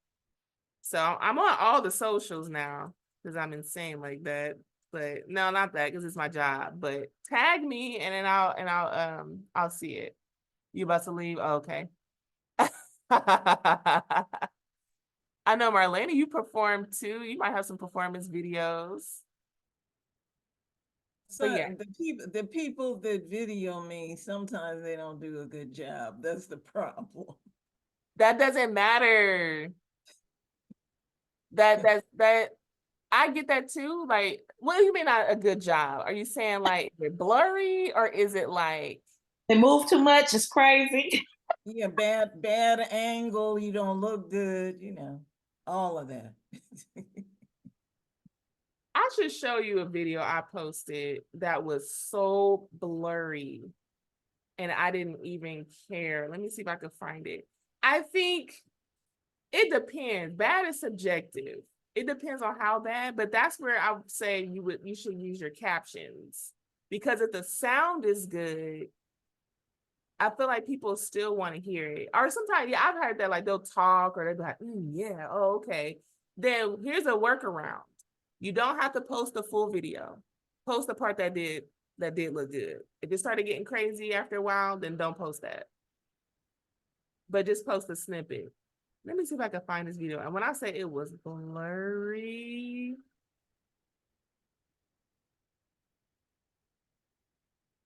Speaker 1: So I'm on all the socials now because I'm insane like that. But no, not that because it's my job. But tag me and then I'll see it. You about to leave? Oh, okay. I know Marlena, you perform too. You might have some performance videos.
Speaker 6: So
Speaker 1: yeah.
Speaker 6: the people that video me, sometimes they don't do a good job. That's the problem.
Speaker 1: That doesn't matter. That I get that too. Like, what do you mean not a good job? Are you saying like they're blurry or is it like
Speaker 2: They move too much. It's crazy.
Speaker 6: Yeah, bad angle, you don't look good, you know, all of that.
Speaker 1: I should show you a video I posted that was so blurry and I didn't even care. Let me see if I can find it. I think it depends. Bad is subjective. It depends on how bad, but that's where I would say you should use your captions because if the sound is good, I feel like people still want to hear it. Or sometimes, yeah, I've heard that like they'll talk or they'll be like, yeah, oh, okay. Then here's a workaround. You don't have to post the full video. Post the part that did look good. If it started getting crazy after a while, then don't post that. But just post a snippet. Let me see if I can find this video. And when I say it was blurry,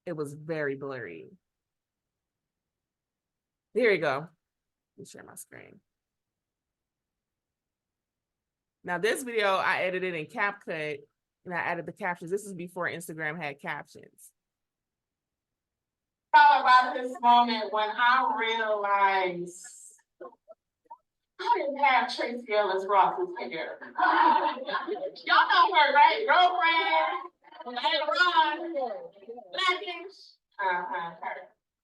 Speaker 1: it was very blurry. Here you go. Let me share my screen. Now this video, I edited in CapCut and I added the captions. This is before Instagram had captions. All about this moment when I realized I didn't have Tracy Ellis Ross's hair. Y'all know her, right? Girlfriend, Ron, Blackish.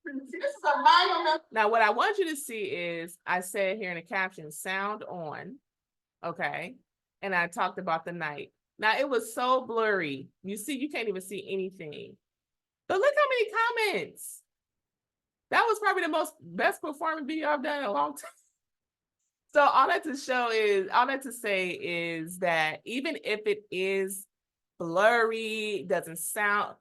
Speaker 1: See, this is a monument. Now, what I want you to see is I said here in the caption, sound on, okay? And I talked about the night. Now, it was so blurry. You see, you can't even see anything. But look how many comments. That was probably the best performing video I've done in a long time. So all that to say is that even if it is blurry, doesn't sound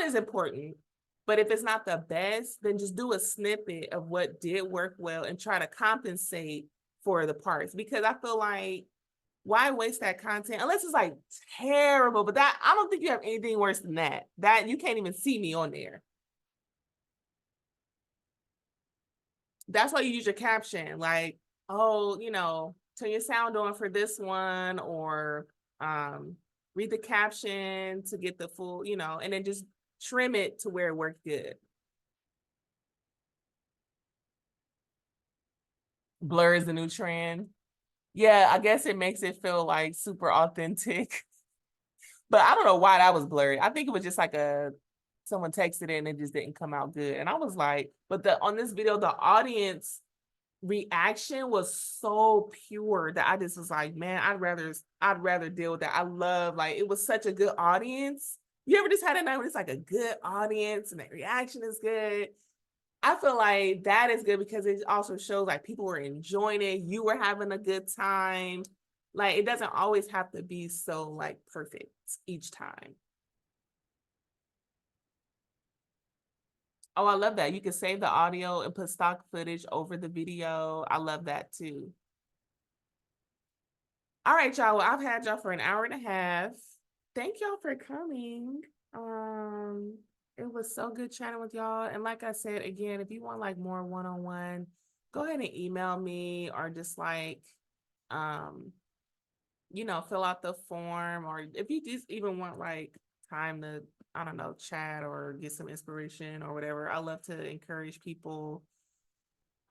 Speaker 1: is important. But if it's not the best, then just do a snippet of what did work well and try to compensate for the parts. Because I feel like why waste that content unless it's like terrible? But that I don't think you have anything worse than that. That you can't even see me on there. That's why you use your caption, like, oh, you know, turn your sound on for this one, or read the caption to get the full, you know, and then just trim it to where it worked good. Blur is the new trend. Yeah, I guess it makes it feel like super authentic. But I don't know why that was blurry. I think it was just like someone texted it and it just didn't come out good. And I was like, but on this video, the audience reaction was so pure that I just was like, man, I'd rather deal with that. I love, like, it was such a good audience. You ever just had a night when it's like a good audience and the reaction is good? I feel like that is good because it also shows like people were enjoying it. You were having a good time. Like, it doesn't always have to be so like perfect each time. Oh, I love that. You can save the audio and put stock footage over the video. I love that too. All right, y'all. Well, I've had y'all for an hour and a half. Thank y'all for coming. It was so good chatting with y'all. And like I said, again, if you want like more one-on-one, go ahead and email me, or just like, you know, fill out the form, or if you just even want like time to, I don't know, chat or get some inspiration or whatever. I love to encourage people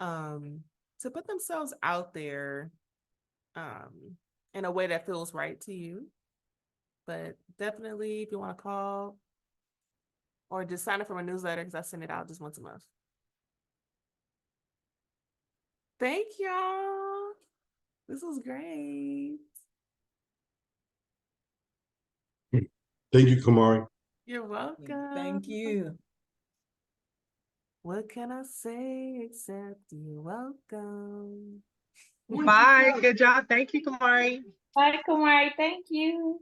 Speaker 1: to put themselves out there in a way that feels right to you. But definitely, if you want to call or just sign up for my newsletter, because I send it out just once a month. Thank y'all. This was great.
Speaker 7: Thank you, Kamari.
Speaker 1: You're welcome.
Speaker 6: Thank you.
Speaker 1: What can I say except you're welcome?
Speaker 8: Bye. Good job. Thank you, Kamari.
Speaker 2: Bye, Kumari. Thank you.